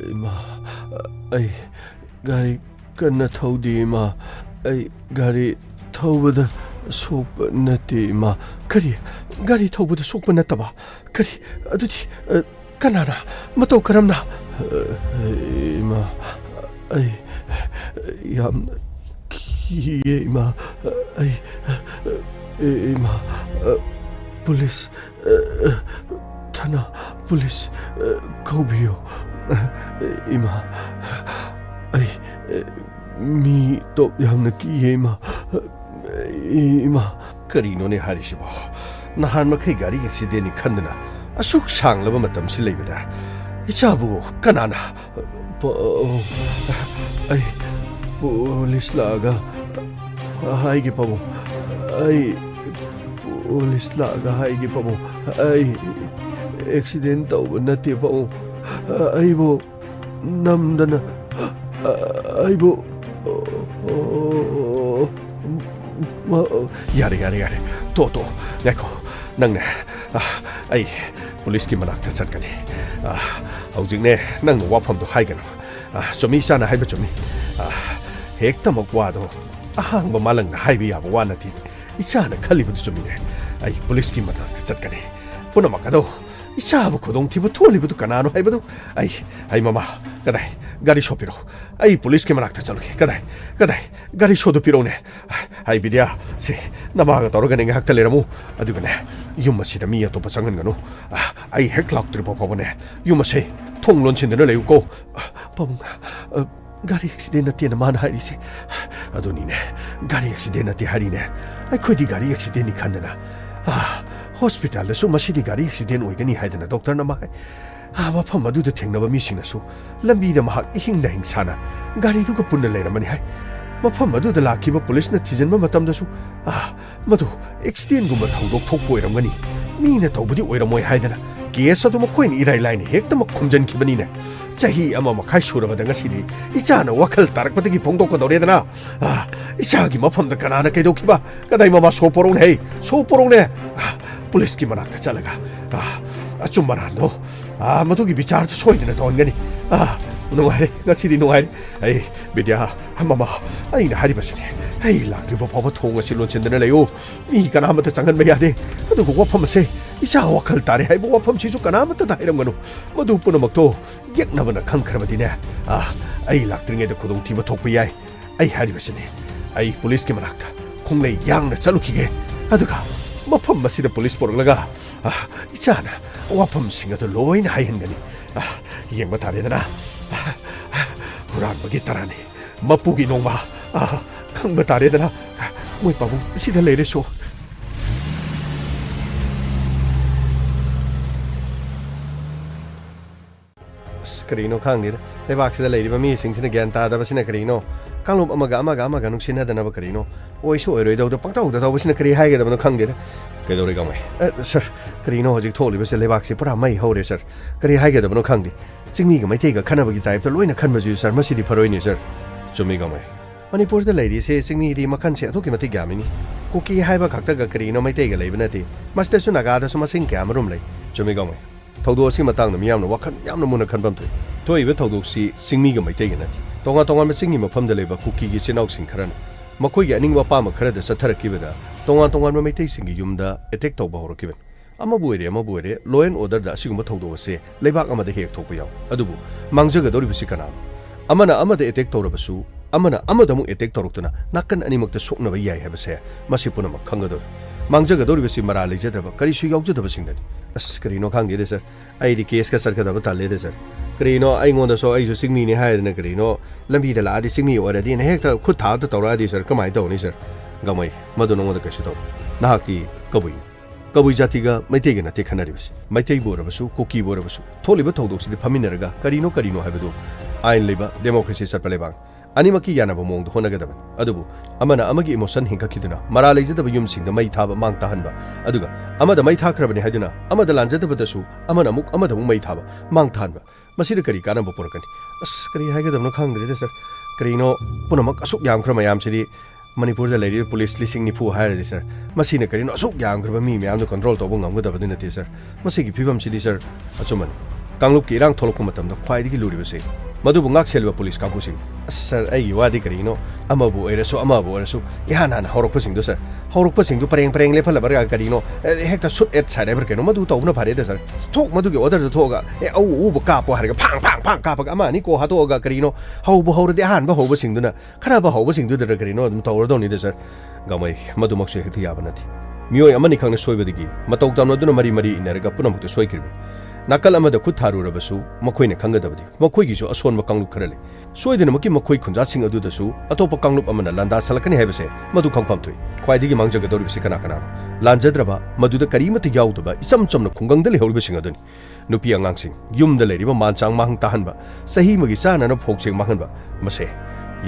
S1: 이마 아이 가리 끝나 더우디 이마 아이 가리 더우보다 속바 났디 이마 가리 더우보다 속바 났다봐 가리 어디 까나나 뭐또 그럼나 이마 아이 얌 기에 이마 아이 이마 police 타나 police 거비요 이마 아이 미또 얌나 기에 이마 그리노네 하리시보 나한 마케 가리 액시덴이 칸드나 아숙 상러버 마땀시 레이베다 이차부 까나나 아이 police laga haigi pamo ai police laga haigi pamo ai accident tauba nate pamo ai bo namdana ai bo yare to ngako nangna ai police ki manakta chatkani haujingne nang wafam do haigano 조미 있잖아 하이브 조미 핵다 먹고 와도 뭐 말랑나 하이브 야고 와나티 있잖아 칼리브도 좀이네 아이 police 마다 듣자까네 보나 막가도 있자부 고동티부 투올리브도 까나노 하이브도 아이 마마 가다이 가리 쇼피로 아이 police 마다 듣자로게 가다이 가리 쇼도 피로네 아이 비디야 세 나마가 떨어가는 게 학달래라무 아두가네 유마시다 미야 또 버창은 거노 아이 핵락들 보고네 유마시 통론친들을 내우고 pabung gari accident natin naman hari si adunine gari accident natin hari ne ay kodi gari accident ni kandana hospital da su masidi gari accident oigani haidana doctor na mai mafam adu da thengnaba mi singna su lambi da mahak ihingna hingsana gari du ko punna leiramani hai mafam adu da lakiba police na thijanba matam da su madu accident gumba thaudok thokpo oiramgani mi na tawbudi oiramoi haidana case अदुम कोइन इराइ लाइन हेक्तम खुमजन खिबनिने चाही अमा मखाइ सुरबदा ngasidi इचाना वखल तारकपतगी फोंदोक दौरेदना इचागी मफमदा कनाना कैदोखिबा कदाइ ममा सोपोरोने पुलिस की मनाक्ता चलगा अचुमरानो मदुगी विचार त सोइदना तोनगनी नुहारे ngasidi नुहारे ai बिद्या ममा आइना हारिबसिने ai लाक्रिबो फबो थोंगसि लोनचेंदना लेयो मी कनामता चंगन बयादे अदुगो वफमसे इचा वखल तारे हाइबो वफम सिजु कनामता दाइरमगनु मदु पुनमक्तो येक्नबना खंखरबदिने ai लाक्त्रिङेद खुदों थिबो थोकपि याइ ai हारिबसिने ai पुलिस के मनाक्ता खोंलै यांगना चलुखिगे अदुगा मफम मसिदा पुलिस पोरलगा इचाना वफम सिंगदो लोइना हाइहनगनी येंबा तारेदना हुरानबगी तराने मपुगी नोंबा खंबा तारेदना मोय पाबुं सिदा लेरेसो करीनो खांगदे लेबाक्सिदा लेरिबा मिसिंसिना ग्यान तादबसिना करीनो कांगलोब अमगा नुंसिनादनबा करीनो ओइसो ओइरोइदो पंगताउदा तौबसिना करी हाइगदबनो खांगदे कैदोरे गामै सर करीनो हजिक थोलिबसे लेबाक्सि पुरा मै हौरे सर करी हाइगदबनो खांगदे चिंगमीगा मैथैगा खनबगी टाइपता लोइना खनबजु सर मसिदि फरोइनि सर चुमी गामै मणिपुरदा लेरिसे चिंगमीदि मखनसे अथोकि मति गामिनि कुकी हाइबा खक्तगा करीनो मैथैगा लेबनति मस्तेसु नागादासु मसिंग क्यामरुम लै चुमी गामै ꯊꯧꯗꯣꯛ ꯑꯁꯤ ꯃꯇꯥꯡꯗ ꯃꯤꯌꯥꯝꯅ ꯋꯥꯈꯜ ꯌꯥꯝꯅ ꯃꯨꯟꯅ ꯈꯟꯐꯝ ꯊꯣꯛꯏ ꯊꯣꯛꯏꯕ ꯊꯧꯗꯣꯛꯁꯤ ꯆꯤꯡꯃꯤꯒ ꯃꯩꯇꯩꯒ ꯅꯠꯇꯦ ꯇꯣꯉꯥꯟ ꯇꯣꯉꯥꯟꯕ ꯆꯤꯡꯒꯤ ꯃꯐꯝꯗ ꯂꯩꯕ ꯀꯨꯀꯤꯒꯤ ꯏꯆꯤꯟꯅꯥꯎꯁꯤꯡ ꯈꯔꯅ ꯃꯈꯣꯏꯒꯤ ꯑꯅꯤꯡꯕ ꯑꯄꯥꯝꯕ ꯈꯔꯗ ꯆꯠꯊꯔꯛꯈꯤꯕꯗ ꯇꯣꯉꯥꯟ ꯇꯣꯉꯥꯟꯕ ꯃꯩꯇꯩꯁꯤꯡꯒꯤ ꯌꯨꯝꯗ ꯑꯦꯇꯦꯛ ꯇꯧꯕ ꯍꯧꯔꯛꯈꯤꯕꯅꯤ ꯑꯃꯕꯨ ꯑꯣꯏꯔꯦ ꯂꯣ ꯑꯦꯟ ꯑꯣꯔꯗꯔꯗ ꯑꯁꯤꯒꯨꯝꯕ ꯊꯧꯗꯣꯛ ꯑꯁꯤ ꯂꯩꯕꯥꯛ ꯑꯃꯗ ꯍꯦꯛ ꯊꯣꯛꯄ ꯌꯥꯎꯏ ꯑꯗꯨꯕꯨ ꯃꯥꯡꯖꯒꯗꯧꯔꯤꯕꯁꯤ ꯀꯅꯥꯅꯣ ꯑꯃꯅ ꯑꯃꯗ ꯑꯦꯇꯦꯛ ꯇꯧꯔꯕꯁꯨ ꯑꯃꯅ ꯑꯃꯗ ꯑꯃꯨꯛ ꯑꯦꯇꯦꯛ ꯇꯧꯔꯛꯇꯨꯅ ꯅꯥꯀꯟ ꯑꯅꯤꯃꯛꯇ ꯁꯣꯛꯅꯕ ꯌꯥꯏ ꯍꯥꯏꯕꯁꯦ ꯃꯁꯤ ꯄꯨꯝꯅꯃꯛ ꯈꯪꯒꯗꯧꯔꯤ ꯃꯥꯡꯖꯒꯗꯧꯔꯤꯕꯁꯤ ꯃꯔꯥ ꯂꯩꯖꯗ꯭ꯔꯕ ꯀꯔꯤꯁꯨ ꯌꯥꯎꯖꯗꯕꯁꯤꯡꯗꯅꯤ ꯑꯁ ꯀꯔꯤꯅꯣ ꯈꯪꯗꯦꯗ ꯁꯔ ꯑꯩꯗꯤ ꯀꯦꯁꯀ ꯆꯠꯀꯗꯕ ꯇꯜꯂꯦꯗ ꯁꯔ ꯀꯔꯤꯅꯣ ꯑꯩꯉꯣꯟꯗꯁꯨ ꯑꯩꯁꯨ ꯆꯤꯡꯃꯤꯅꯤ ꯍꯥꯏꯗꯅ ꯀꯔꯤꯅꯣ ꯂꯝꯕꯤꯗ ꯂꯥꯛꯑꯗꯤ ꯆꯤꯡꯃꯤ ꯑꯣꯏꯔꯗꯤꯅ ꯍꯦꯛꯇ ꯈꯨꯠ ꯊꯥꯗ ꯇꯧꯔꯛꯑꯗꯤ ꯁꯔ ꯀꯃꯥꯏꯅ ꯇꯧꯅꯤ ꯁꯔ ꯒꯃꯩ ꯃꯗꯨ ꯅꯉꯣꯟꯗ ꯀꯩꯁꯨ ꯇꯧꯔꯣꯏ ꯅꯍꯥꯛꯇꯤ ꯀꯕꯨꯏ ꯖꯥꯇꯤꯒ ꯃꯩꯇꯩꯒ ꯅꯠꯇꯦ ꯈꯟꯅꯔꯤꯕꯁꯤ ꯃꯩꯇꯩꯕꯨ ꯑꯣꯏꯔꯕꯁꯨ ꯀꯨꯀꯤꯕꯨ ꯑꯣꯏꯔꯕꯁꯨ ꯊꯣꯛꯂꯤꯕ ꯊꯧꯗꯣꯛꯁꯤꯗ ꯐꯝꯃꯤꯟꯅꯔꯒ ꯀꯔꯤꯅꯣ ꯍꯥꯏꯕꯗꯨ ꯑꯥꯏꯟ ꯂꯩꯕ ꯗꯦꯃꯣꯀ꯭ꯔꯦꯁꯤ ꯆꯠꯄ ꯂꯩꯕꯥꯛ ꯑꯅꯤꯃꯛꯀꯤ ꯌꯥꯅꯕ ꯃꯑꯣꯡꯗ ꯍꯣꯠꯅꯒꯗꯕꯅꯤ ꯑꯗꯨꯕꯨ ꯑꯃꯅ ꯑꯃꯒꯤ ꯏꯃꯣꯁꯟ ꯍꯦꯟꯒꯠꯈꯤꯗꯨꯅ ꯃꯔꯥ ꯂꯩꯖꯗꯕ ꯌꯨꯝꯁꯤꯡꯗ ꯃꯩ ꯊꯥꯕ ꯃꯥꯡ ꯇꯥꯍꯟꯕ ꯑꯗꯨꯒ ꯑꯃꯗ ꯃꯩ ꯊꯥꯈ꯭ꯔꯕꯅꯤ ꯍꯥꯏꯗꯨꯅ ꯑꯃꯗ ꯂꯥꯟꯖꯗꯕꯗꯁꯨ ꯑꯃꯗ ꯑꯃꯨꯛ ꯃꯩ ꯊꯥꯕ ꯃꯥꯡ ꯇꯥꯍꯟꯕ ꯃꯁꯤꯗ ꯀꯔꯤ ꯀꯥꯟꯅꯕ ꯄꯨꯔꯛꯀꯅꯤ ꯑꯁ ꯀꯔꯤ ꯍꯥꯏꯒꯗꯕꯅꯣ ꯈꯪꯗ꯭ꯔꯦꯗ ꯁꯔ ꯀꯔꯤꯅꯣ ꯄꯨꯝꯅꯃꯛ ꯑꯁꯨꯛ ꯌꯥꯝꯈ꯭ꯔ ꯃꯌꯥꯝꯁꯤꯗꯤ ꯃꯅꯤꯄꯨꯔꯗ ꯂꯩꯔꯤꯕ ꯄꯨꯂꯤꯁ 90,000 ꯍꯥꯏꯔꯗꯤ ꯁꯔ ꯃꯁꯤꯅ ꯀꯔꯤꯅꯣ ꯑꯁꯨꯛ ꯌꯥꯝꯈ꯭ꯔꯕ ꯃꯤ ꯃꯌꯥꯝꯗꯣ ꯀꯟꯇ꯭ꯔꯣꯜ ꯇꯧꯕ ꯉꯝꯒꯗꯕꯗꯤ ꯅꯠꯇꯦ ꯁꯔ ꯃꯁꯤꯒꯤ ꯐꯤꯕꯝꯁꯤꯗꯤ ꯁꯔ ꯑꯆꯨꯝꯕꯅꯤ ꯀꯥꯡꯂꯨꯞꯀꯤ ꯏꯔꯥꯡ ꯊꯣꯛꯂꯛꯄ ꯃꯇꯝꯗ ꯈ꯭ꯋꯥꯏꯗꯒꯤ ꯂꯨꯔꯤꯕꯁꯤ ꯃꯗꯨꯕꯨ ꯉꯥꯛꯁꯦꯜꯂꯤꯕ ꯄꯨꯂꯤꯁ ꯀꯥꯡꯕꯨꯁꯤꯡ ꯑꯁ ꯁꯔ ꯑꯩꯒꯤ ꯋꯥꯗꯤ ꯀꯔꯤꯅꯣ ꯑꯃꯕꯨ ꯑꯣꯏꯔꯁꯨ ꯏꯍꯥꯟ ꯍꯥꯟꯅ ꯍꯧꯔꯛꯄꯁꯤꯡꯗꯣ ꯁꯔ ꯍꯧꯔꯛꯄꯁꯤꯡꯗꯨ ꯄꯔꯦꯡ ꯂꯦꯞꯍꯜꯂꯕꯔꯒ ꯀꯔꯤꯅꯣ ꯍꯦꯛꯇ ꯁꯨꯠ ꯑꯦꯠ ꯁꯥꯏꯠ ꯍꯥꯏꯕ꯭ꯔꯥ ꯀꯩꯅꯣ ꯃꯗꯨ ꯇꯧꯕꯅ ꯐꯔꯦꯗ ꯁꯔ ꯊꯣꯛ ꯃꯗꯨꯒꯤ ꯑꯣꯔꯗꯔꯗꯨ ꯊꯣꯛꯑꯒ ꯑꯎꯕ ꯀꯥꯞꯄꯣ ꯍꯥꯏꯔꯒ ꯐꯥꯡ ꯀꯥꯞꯄꯒ ꯑꯃ ꯑꯅꯤ ꯀꯣ ꯍꯥꯠꯇꯣꯛꯑꯒ ꯀꯔꯤꯅꯣ ꯍꯧꯔꯗꯤ ꯑꯍꯥꯟꯕ ꯍꯧꯕꯁꯤꯡꯗꯨꯅ ꯈꯠꯅꯕ ꯍꯧꯕꯁꯤꯡꯗꯨꯗ ꯀꯔꯤꯅꯣ ꯑꯗꯨꯝ ꯇꯧꯔꯗꯧꯅꯤꯗ ꯁꯔ ꯒꯃꯩ ꯃꯗꯨꯃꯛꯁꯨ ꯍꯦꯛꯇ ꯌꯥꯕ ꯅꯠꯇꯦ ꯃꯤꯑꯣꯏ ꯑꯃꯅꯤ ꯈꯛꯅ ꯁꯣꯏꯕꯗꯒꯤ ꯃꯇꯧ ꯇꯝꯅꯗꯨꯅ ꯃꯔꯤ ꯏꯟꯅꯔꯒ ꯄꯨꯝꯅꯃꯛꯇ ꯁꯣꯏꯈ꯭ꯔꯤꯕꯅꯤ ꯅꯥꯀꯜ ꯑꯃꯗ ꯈꯨꯠ ꯊꯥꯔꯨꯔꯕꯁꯨ ꯃꯈꯣꯏꯅ ꯈꯪꯒꯗꯕꯗꯤ ꯃꯈꯣꯏꯒꯤꯁꯨ ꯑꯁꯣꯟꯕ ꯀꯥꯡꯂꯨꯞ ꯈꯔ ꯂꯩ ꯁꯣꯏꯗꯅꯃꯛꯀꯤ ꯃꯈꯣꯏ ꯈꯨꯟꯖꯥꯁꯤꯡ ꯑꯗꯨꯗꯁꯨ ꯑꯇꯣꯞꯄ ꯀꯥꯡꯂꯨꯞ ꯑꯃꯅ ꯂꯥꯟꯗꯥꯁꯜꯂꯛꯀꯅꯤ ꯍꯥꯏꯕꯁꯦ ꯃꯗꯨ ꯈꯪꯐꯝ ꯊꯣꯛꯏ ꯈ꯭ꯋꯥꯏꯗꯒꯤ ꯃꯥꯡꯖꯒꯗꯧꯔꯤꯕꯁꯤ ꯀꯅꯥꯅꯣ ꯂꯥꯟꯖꯗ꯭ꯔꯕ ꯃꯗꯨꯗ ꯀꯔꯤꯃꯠꯇ ꯌꯥꯎꯗꯕ ꯏꯆꯝ ꯆꯝꯅ ꯈꯨꯡꯒꯪꯗ ꯂꯩꯍꯧꯔꯤꯕꯁꯤꯡ ꯑꯗꯨꯅꯤ ꯅꯨꯄꯤ ꯑꯉꯥꯡꯁꯤꯡ ꯌꯨꯝꯗ ꯂꯩꯔꯤꯕ ꯃꯥꯟꯆꯥꯡ ꯃꯥꯡ ꯇꯥꯍꯟꯕ ꯆꯍꯤ ꯑꯃꯒꯤ ꯆꯥꯅꯅꯕ ꯐꯧꯆꯦꯡ ꯃꯥꯡꯍꯟꯕ ꯃꯁꯦ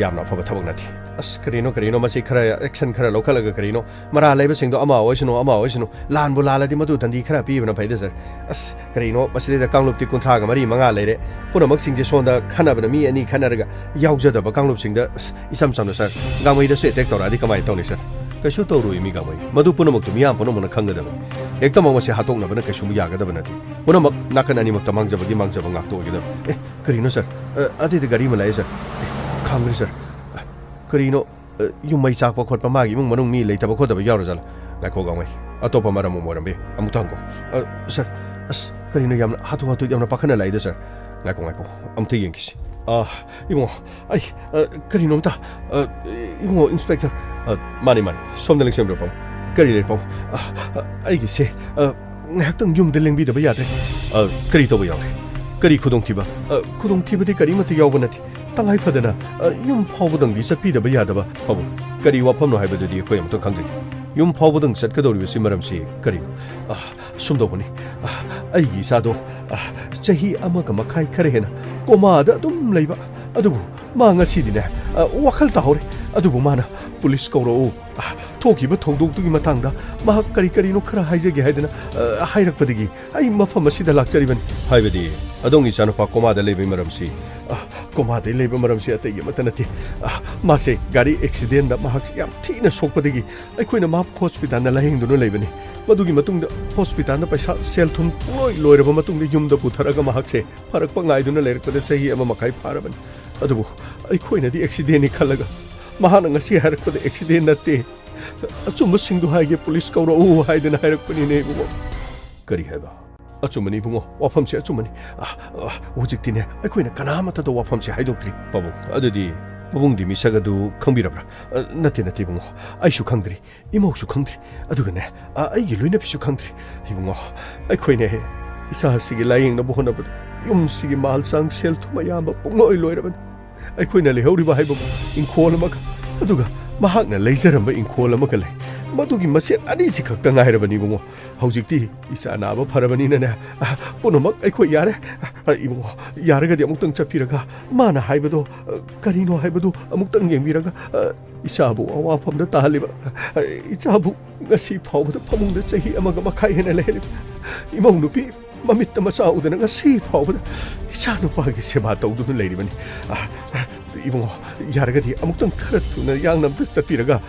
S1: ꯌꯥꯝꯅ ꯑꯐꯕ ꯊꯕꯛ ꯅꯠꯇꯦ ꯑꯁ ꯀꯔꯤꯅꯣ ꯃꯁꯤ ꯈꯔ ꯑꯦꯛꯁꯟ ꯈꯔ ꯂꯧꯈꯠꯂꯒ ꯀꯔꯤꯅꯣ ꯃꯔꯥ ꯂꯩꯕꯁꯤꯡꯗꯣ ꯑꯃ ꯑꯣꯏꯁꯅꯨ ꯂꯥꯟꯕꯨ ꯂꯥꯜꯂꯗꯤ ꯃꯗꯨ ꯗꯟꯗꯤ ꯈꯔ ꯄꯤꯕꯅ ꯐꯩꯗ ꯁꯔ ꯑꯁ ꯀꯔꯤꯅꯣ ꯃꯁꯤꯗ ꯀꯥꯡꯂꯨꯞꯇꯤ 34 ꯂꯩꯔꯦ ꯄꯨꯝꯅꯃꯛꯁꯤꯡꯁꯦ ꯁꯣꯟꯗ ꯈꯟꯅꯕꯅ ꯃꯤ ꯑꯅꯤ ꯈꯟꯅꯔꯒ ꯌꯥꯎꯖꯗꯕ ꯀꯥꯡꯂꯨꯞꯁꯤꯡꯗ ꯏꯆꯝ ꯆꯝꯅ ꯁꯔ ꯒꯥꯡꯃꯩꯗꯁꯨ ꯑꯦꯇꯦꯛ ꯇꯧꯔꯛꯑꯗꯤ ꯀꯃꯥꯏꯅ ꯇꯧꯅꯤ ꯁꯔ ꯀꯩꯁꯨ ꯇꯧꯔꯣꯏ ꯃꯤ ꯒꯥꯡꯃꯩ ꯃꯗꯨ ꯄꯨꯝꯅꯃꯛꯇꯨ ꯃꯤꯌꯥꯝ ꯄꯨꯝꯅꯃꯛꯅ ꯈꯪꯒꯗꯕꯅꯤ ꯍꯦꯛꯇꯃꯛ ꯃꯁꯤ ꯍꯥꯠꯇꯣꯛꯅꯕꯅ ꯀꯩꯁꯨ ꯌꯥꯒꯗꯕ ꯅꯠꯇꯦ ꯄꯨꯝꯅꯃꯛ ꯅꯥꯀꯟ ꯑꯅꯤꯃꯛꯇ ꯃꯥꯡꯖꯕ ꯉꯥꯛꯇ ꯑꯣꯏꯒꯗꯕ ꯀꯔꯤꯅꯣ ꯁꯔ ꯑꯗꯨꯗꯤ ꯒꯥꯔꯤ ꯑꯃ ꯂꯥꯛꯑꯦ ꯁꯔ ꯈꯪꯗ꯭ꯔꯦ ꯁꯔ ꯀꯔꯤꯅꯣ ꯌꯨꯝ ꯃꯩ ꯆꯥꯛꯄ ꯈꯣꯠꯄ ꯃꯥꯒꯤ ꯏꯃꯨꯡ ꯃꯅꯨꯡ ꯃꯤ ꯂꯩꯇꯕ ꯈꯣꯠꯇꯕ ꯌꯥꯎꯔꯖꯥꯠꯂ ꯉꯥꯏꯈꯣ ꯒꯥꯡꯃꯩ ꯑꯇꯣꯞꯄ ꯃꯔꯝ ꯑꯃ ꯑꯣꯏꯔꯝꯕ ꯑꯃꯨꯛꯇ ꯍꯪꯀꯣ ꯁꯔ ꯑꯁ ꯀꯔꯤꯅꯣ ꯌꯥꯝꯅ ꯍꯥꯊꯨ ꯌꯥꯝꯅ ꯄꯥꯈꯠꯅ ꯂꯥꯛꯏꯗ ꯁꯔ ꯉꯥꯏꯈꯣ ꯑꯝꯇ ꯌꯦꯡꯈꯤꯁꯤ ꯏꯕꯨꯡꯉꯣ ꯑꯩ ꯀꯔꯤꯅꯣꯝꯇ ꯏꯕꯨꯡꯉꯣ ꯏꯟꯁꯄꯦꯛꯇꯔ ꯃꯥꯅꯤ ꯁꯣꯝꯗ ꯂꯦꯡꯁꯤꯟꯕꯤꯔꯣ ꯄꯥꯎ ꯀꯔꯤ ꯂꯩ ꯄꯥꯎ ꯑꯩꯒꯤꯁꯦ ꯉꯥꯏꯍꯥꯛꯇꯪ ꯌꯨꯝꯗ ꯂꯦꯡꯕꯤꯗꯕ ꯌꯥꯗ꯭ꯔꯦ ꯀꯔꯤ ꯇꯧꯕ ꯌꯥꯎꯔꯦ ꯀꯔꯤ ꯈꯨꯗꯣꯡꯊꯤꯕꯗꯤ ꯀꯔꯤꯃꯠꯇ ꯌꯥꯎꯕ ꯅꯠꯇꯦ ꯇꯉꯥꯏ ꯐꯗꯅ ꯌꯨꯝ ꯐꯥꯎꯕꯗꯪꯗꯤ ꯆꯠꯄꯤꯗꯕ ꯌꯥꯗꯕ ꯄꯥꯕꯨꯡ ꯀꯔꯤ ꯋꯥꯐꯝꯅꯣ ꯍꯥꯏꯕꯗꯨꯗꯤ ꯑꯩꯈꯣꯏ ꯑꯃꯨꯛꯇ ꯈꯪꯖꯒꯦ ꯌꯨꯝ ꯐꯥꯎꯕꯗꯪ ꯆꯠꯀꯗꯧꯔꯤꯕꯁꯤ ꯃꯔꯝꯁꯤ ꯀꯔꯤꯅꯣ ꯁꯨꯝꯗꯧꯕꯅꯤ ꯑꯩꯒꯤ ꯏꯆꯥꯗꯣ ꯆꯍꯤ 1.5 ꯈꯔ ꯍꯦꯟꯅ ꯀꯣꯃꯥꯗ ꯑꯗꯨꯝ ꯂꯩꯕ ꯑꯗꯨꯕꯨ ꯃꯥ ꯉꯁꯤꯗꯤꯅꯦ ꯋꯥꯈꯜ ꯇꯥꯍꯧꯔꯦ ꯑꯗꯨꯕꯨ ꯃꯥꯅ ꯄꯨꯂꯤꯁ ꯀꯧꯔꯛꯎ ꯊꯣꯛꯈꯤꯕ ꯊꯧꯗꯣꯛꯇꯨꯒꯤ ꯃꯇꯥꯡꯗ ꯃꯍꯥꯛ ꯀꯔꯤꯅꯣ ꯈꯔ ꯍꯥꯏꯖꯒꯦ ꯍꯥꯏꯗꯅ ꯍꯥꯏꯔꯛꯄꯗꯒꯤ ꯑꯩ ꯃꯐꯝ ꯑꯁꯤꯗ ꯂꯥꯛꯆꯔꯤꯕꯅꯤ ꯍꯥꯏꯕꯗꯤ ꯑꯗꯣꯝꯒꯤ ꯏꯆꯥꯅꯨꯄꯥ ꯀꯣꯃꯥꯗ ꯂꯩꯕꯒꯤ ꯃꯔꯝꯁꯤ ꯀꯣꯃꯥꯗ ꯂꯩꯕ ꯃꯔꯝꯁꯤ ꯑꯇꯩꯒꯤ ꯑꯃꯠꯇ ꯅꯠꯇꯦ ꯃꯥꯁꯦ ꯒꯥꯔꯤ ꯑꯦꯛꯁꯤꯗꯦꯟꯗ ꯃꯍꯥꯛꯁꯦ ꯌꯥꯝ ꯊꯤꯅ ꯁꯣꯛꯄꯗꯒꯤ ꯑꯩꯈꯣꯏꯅ ꯃꯍꯥꯛ ꯍꯣꯁꯄꯤꯇꯥꯜꯗ ꯂꯥꯌꯦꯡꯗꯨꯅ ꯂꯩꯕꯅꯤ ꯃꯗꯨꯒꯤ ꯃꯇꯨꯡꯗ ꯍꯣꯁꯄꯤꯇꯥꯜꯗ ꯄꯩꯁꯥ ꯁꯦꯜ ꯊꯨꯝ ꯂꯣꯏꯔꯕ ꯃꯇꯨꯡꯗ ꯌꯨꯝꯗ ꯄꯨꯊꯔꯒ ꯃꯍꯥꯛꯁꯦ ꯐꯔꯛꯄ ꯉꯥꯏꯗꯨꯅ ꯂꯩꯔꯛꯄꯗ ꯆꯍꯤ 1.5 ꯐꯥꯔꯕꯅꯤ ꯑꯗꯨꯕꯨ ꯑꯩꯈꯣꯏꯅꯗꯤ ꯑꯦꯛꯁꯤꯗꯦꯟꯅꯤ ꯈꯜꯂꯒ ꯃꯍꯥꯛꯅ ꯉꯁꯤ ꯍꯥꯏꯔꯛꯄꯗ ꯑꯦꯛꯁꯤꯗꯦꯟ ꯅꯠꯇꯦ ꯑꯆꯨꯝꯕꯁꯤꯡꯗꯨ ꯍꯥꯏꯒꯦ ꯄꯨꯂꯤꯁ ꯀꯧꯔꯛꯎ ꯍꯥꯏꯗꯅ ꯍꯥꯏꯔꯛꯄꯅꯤꯅꯦ ꯏꯕꯨꯡꯉꯣ ꯀꯔꯤ ꯍꯥꯏꯕ ꯑꯆꯨꯝꯕꯅꯤ ꯏꯕꯨꯡꯉꯣ ꯋꯥꯐꯝꯁꯦ ꯑꯆꯨꯝꯕꯅꯤ ꯍꯧꯖꯤꯛꯇꯤꯅꯦ ꯑꯩꯈꯣꯏꯅ ꯀꯅꯥꯃꯠꯇꯗ ꯋꯥꯐꯝꯁꯦ ꯍꯥꯏꯗꯣꯛꯇ꯭ꯔꯤ ꯄꯥꯕꯨꯡ ꯑꯗꯨꯗꯤ ꯄꯥꯕꯨꯡꯗꯤ ꯃꯤꯁꯛ ꯑꯗꯨ ꯈꯪꯕꯤꯔꯕ꯭ꯔꯥ ꯅꯠꯇꯦ ꯏꯕꯨꯡꯉꯣ ꯑꯩꯁꯨ ꯈꯪꯗ꯭ꯔꯤ ꯏꯃꯧꯁꯨ ꯈꯪꯗ꯭ꯔꯤ ꯑꯗꯨꯒꯅꯦ ꯑꯩꯒꯤ ꯂꯣꯏꯅꯕꯤꯁꯨ ꯈꯪꯗ꯭ꯔꯤ ꯏꯕꯨꯡꯉꯣ ꯑꯩꯈꯣꯏꯅꯦ ꯏꯆꯥꯁꯤꯒꯤ ꯂꯥꯌꯦꯡꯅꯕ ꯍꯣꯠꯅꯕꯗ ꯌꯨꯝꯁꯤꯒꯤ ꯃꯥꯜ ꯆꯥꯡ ꯁꯦꯜ ꯊꯨꯝ ꯑꯌꯥꯝꯕ ꯂꯣꯏꯔꯕꯅꯤ ꯑꯩꯈꯣꯏꯅ ꯂꯩꯍꯧꯔꯤꯕ ꯍꯥꯏꯕꯕꯨ ꯏꯪꯈꯣꯜ ꯑꯃꯒ ꯑꯗꯨꯒ ꯃꯍꯥꯛꯅ ꯂꯩꯖꯔꯝꯕ ꯏꯪꯈꯣꯜ ꯑꯃꯒ ꯂꯩ ꯃꯗꯨꯒꯤ ꯃꯆꯦꯠ ꯑꯅꯤꯁꯤ ꯈꯛꯇ ꯉꯥꯏꯔꯕꯅꯤ ꯏꯕꯨꯡꯉꯣ ꯍꯧꯖꯤꯛꯇꯤ ꯏꯆꯥ ꯅꯥꯕ ꯐꯔꯕꯅꯤꯅꯅꯦ ꯄꯨꯝꯅꯃꯛ ꯑꯩꯈꯣꯏ ꯌꯥꯔꯦ ꯏꯕꯨꯡꯉꯣ ꯌꯥꯔꯒꯗꯤ ꯑꯃꯨꯛꯇꯪ ꯆꯠꯄꯤꯔꯒ ꯃꯥꯅ ꯍꯥꯏꯕꯗꯣ ꯀꯔꯤꯅꯣ ꯍꯥꯏꯕꯗꯨ ꯑꯃꯨꯛꯇꯪ ꯌꯦꯡꯕꯤꯔꯒ ꯏꯆꯥꯕꯨ ꯑꯋꯥꯐꯝꯗ ꯇꯥꯍꯜꯂꯤꯕ ꯏꯆꯥꯕꯨ ꯉꯁꯤ ꯐꯥꯎꯕꯗ ꯐꯃꯨꯡꯗ ꯆꯍꯤ 1.5 ꯍꯦꯟꯅ ꯂꯩꯍꯜꯂꯤꯕ ꯏꯃꯧ ꯅꯨꯄꯤ ꯃꯃꯤꯠꯇ ꯃꯆꯥ ꯎꯗꯅ ꯉꯁꯤ ꯐꯥꯎꯕꯗ ꯏꯆꯥ ꯅꯨꯄꯥꯒꯤ ꯁꯦꯕꯥ ꯇꯧꯗꯨꯅ ꯂꯩꯔꯤꯕꯅꯤ 이봉어 야르가디 아무튼 카르투나 양남도 잡히라가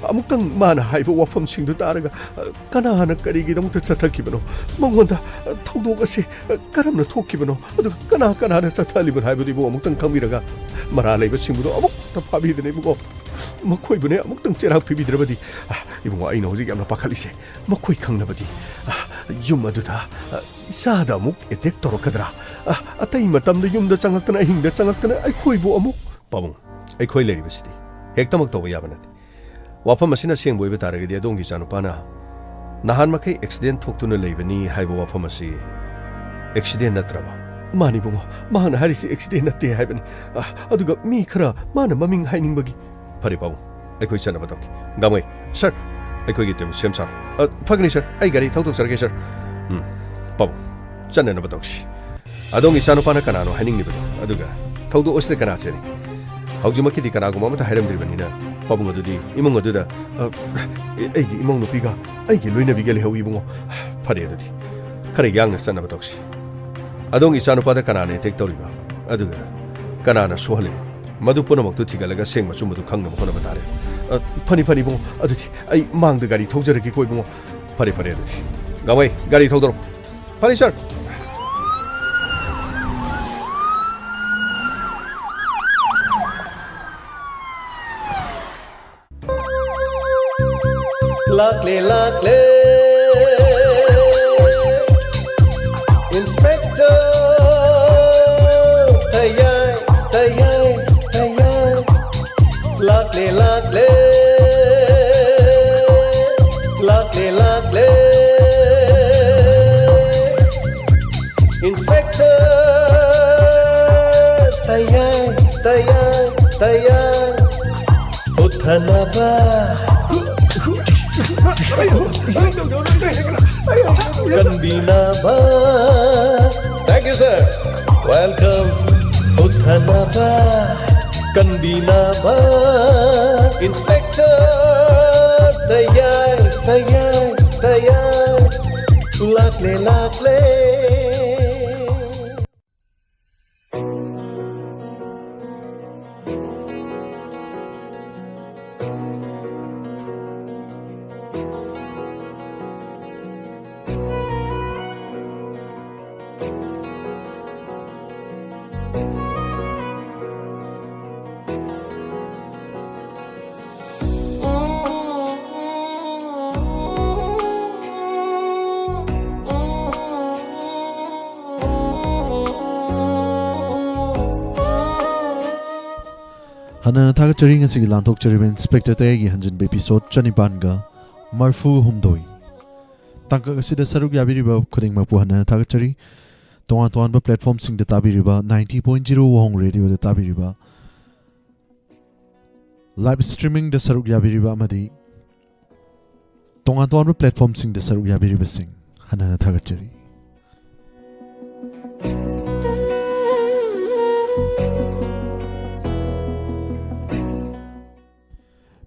S1: 아무튼 마나 하이브 와펌싱도 따라가 까나 하나 까리기동도 잡다기브노 멍원다 타우도가시 까람나 토기브노 아두 까나 하나 잡다리브 하이브 이봉 아무튼 강미라가 마라레이브 싱부도 아무 다 파비드네 이봉어 마코이 분에 아무튼 째락 비비드라바디 이봉어 아이나 호지 양나 바칼리세 마코이 강나바디 유마두다 사다 묵 에텍 토로카드라 아타이 마탐도 юм다 짱학드나 힝다 짱학드나 아이코이보 아무 빠봉 아이코이 레리버시디 헥타막 토바 야바나티 와팜 마시나 시행 보이베 다르게디 동기 자누파나 나한 마케이 액시덴 톡투나 레이베니 하이보 와팜 마시 액시덴 나트라바 마니 봉어 마나 하리시 액시덴 나테 하이베니 아두가 미 크라 마나 마밍 하이닝버기 파리 빠봉 아이코이 자나바도키 가모이 서 아이코이기 때문에 셈사 파그니 서 아이 가리 톡톡 서르게 서 빠봉 짠네나바도시 아동이 자누파나 까나노 하이닝니버도 아두가 톡도 오스데 까나체니 하우지마키디 까나고 마마타 하이렘드리바니나 빠봉 어두디 이몽 어두다 에이기 이몽 노피가 에이기 루이나비게 레하우 이봉어 파리 어두디 카레 양나 산나바도시 아동이 자누파다 까나네 텍토리바 아두가 까나나 소할리 마두 포나먹도 티갈라가 생마 좀 강남 호나바 다레 파니 봉 아두디 아이 망드 가리 통저르기 고이봉어 파리 어두디 가와이 가리 통도록 파리 셔
S2: Lakle Inspector Tayai Lakle Inspector Tayai Uthanaba Kanbinaba. Thank you, sir. Welcome. Uthanaba. Kanbinaba. Inspector. Tayai. Lakle.
S3: Hana thakachari nga sige lantok chariben Inspector TAYAI hanjin episode chanipan ga marfu humdoi tangka kasida saruk yabiriba khuding mapu hana thakachari toan ba platform sing da tabiriba 90.0 WAHONG radio da tabiriba live streaming da saruk yabiriba amadi toan ba platform sing da saruk yabiriba sing hana thakachari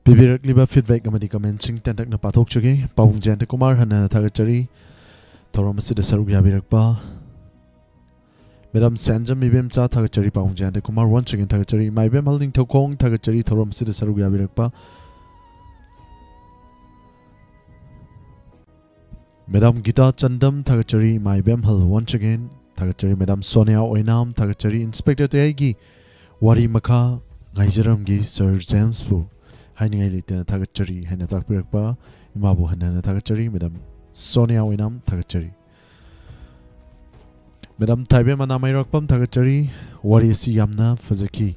S3: Bibirakliba feedback amadi commenting tentak na pathok chage Pawung Jante Kumar hana thagachari thoramasi da saruk yabirakpa Madam Sanjam Mibem cha thagachari Pawung Jante Kumar once again thagachari Maibem holding thokong thagachari thoramasi da saruk yabirakpa Madam Gita Chandam thagachari Maibem hal once again thagachari Madam Sonia Oinam thagachari Inspector TAYAI gi wari makha ngaijaram gi Sir James bu Hainingai lite thagachari haina takpirakpa imabu hana thagachari Madam Sonia Oinam thagachari Madam Taibe manamai rakpam thagachari warisi yamna fazaki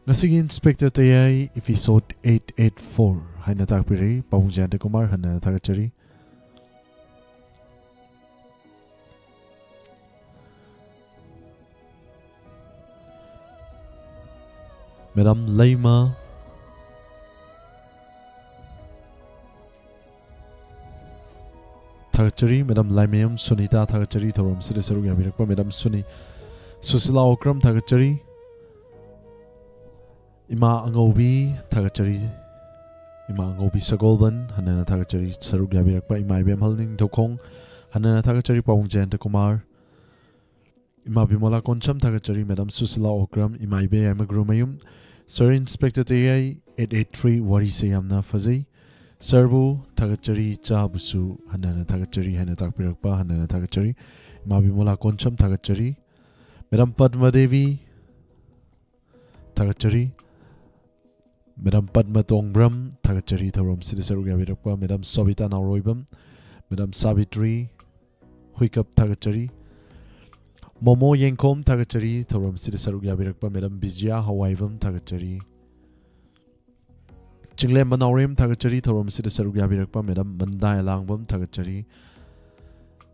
S3: Ngasigi Inspector TAYAI episode 884 haina takpiri Pawung Jante Kumar hana thagachari Madam Laima Thagachari Madam Laimayam Sunita Thagachari Thoram Sida Saruk Yabirakpa Madam Susila Okram Thagachari Ima Angobi Thagachari Ima Angobi Sagolban Hanana Thagachari Saruk Yabirakpa Ima Ibem Holding Tokong Hanana Thagachari Pawung Jante Kumar Ima Bimola Koncham Tagachari, Madam Susila Okram, Ima Ibe Amagrumayum, Sir Inspector TAYAI 883 Wari Sayamna Fazai, Serbu Tagachari Chabusu, Hanana Tagachari, Hana Takpirakpa, Hanana Tagachari, Ima Bimola Koncham Tagachari, Madam Padma Devi Tagachari, Madam Padma Tongbram Tagachari Thorom Sidisaruga Virakpa, Madam Sobita Nauroibam, Madam Savitri Huikap Tagachari, Momo Yenkom Tagachari Thorom Sidisaruga Virakpa, Madam Bizya Hawaivam Tagachari, Chinglem Manaurim Tagachari Thorom Sidisaruga Virakpa, Madam Mandai Langbam Tagachari,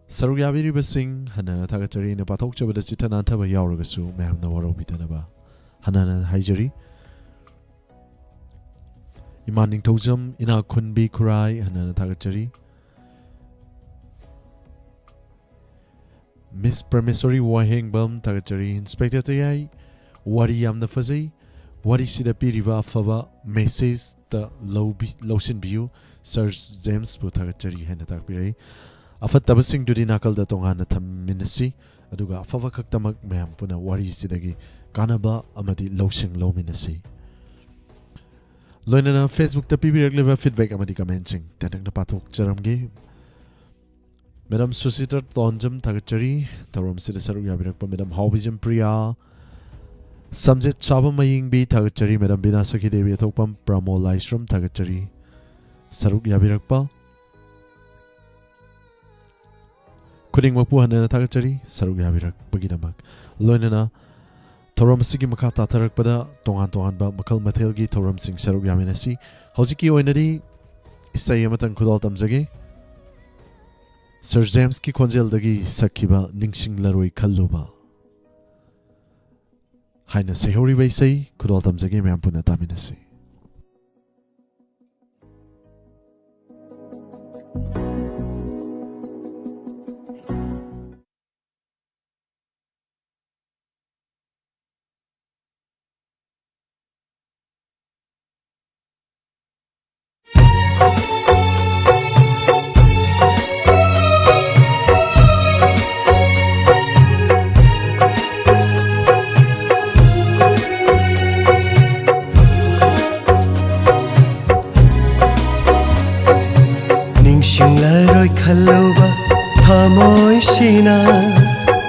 S3: Sarugaviri Basing, Hana Tagachari, Napatok Chabada Sitananta Yauragasu, Mam Nawaro Bitanaba, Hanana Haijari, Imaning Tojam, Ina Kunbi Kurai, Hanana Tagachari, Miss Permissory WAHONG Bum Tagachari, Inspector TAYAI, Wari Yamna Fazai, Wari Sidapi Riva Fava, Messages the Lotion View, Sir James Tagachari, Hana Takpiri. Afataba sing dudi nakal da tongana thamminasi aduga afawa khaktamak mayam puna wari sidagi kanaba amadi losing lominasi loinana Facebook ta pibirakliba feedback amadi commenting tanakna pathok charamgi Madam Susita Tonjam Tagachari Tarom Sidasaru Yabirakpa Madam Hobijam Priya Samjit Chabam Maying B Tagachari Madam Binasaki Devi Atokpam Pramo Laisram Tagachari Saruk Yabirakpa Kuding Mapu Hanana Tagachari, Sarugavirak, Bagidamak, Loinana, Toram Sigi Makata Tarakpada, Tongan Tonganba, Makal Matelgi, Toram Sing Sarugaminasi, Hosiki Oinadi, Isayamatan Kudaltam Zagi, Sir Jamski Konjel Dagi, Sakiba, Ningsing Laroi Kaluba. Haina Sehori Baisai, Kudaltam Zagi, Mampuna Taminasi.
S2: Shinglaroi khaloba thamoi sina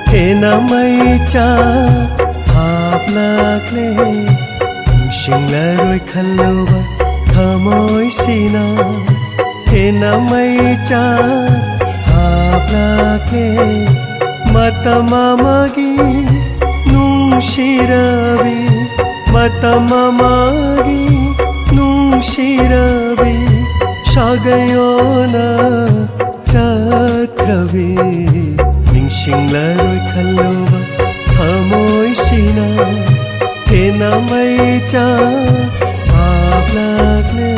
S2: hena mai cha bhap lagle Shinglaroi khaloba thamoi sina hena mai cha bhap lagle matamamagi nungshirabi matamamagi nungshirabi Shagayona Chakravi Ningsinglaroi khaloba thamoi sina hena mai cha bhap lagle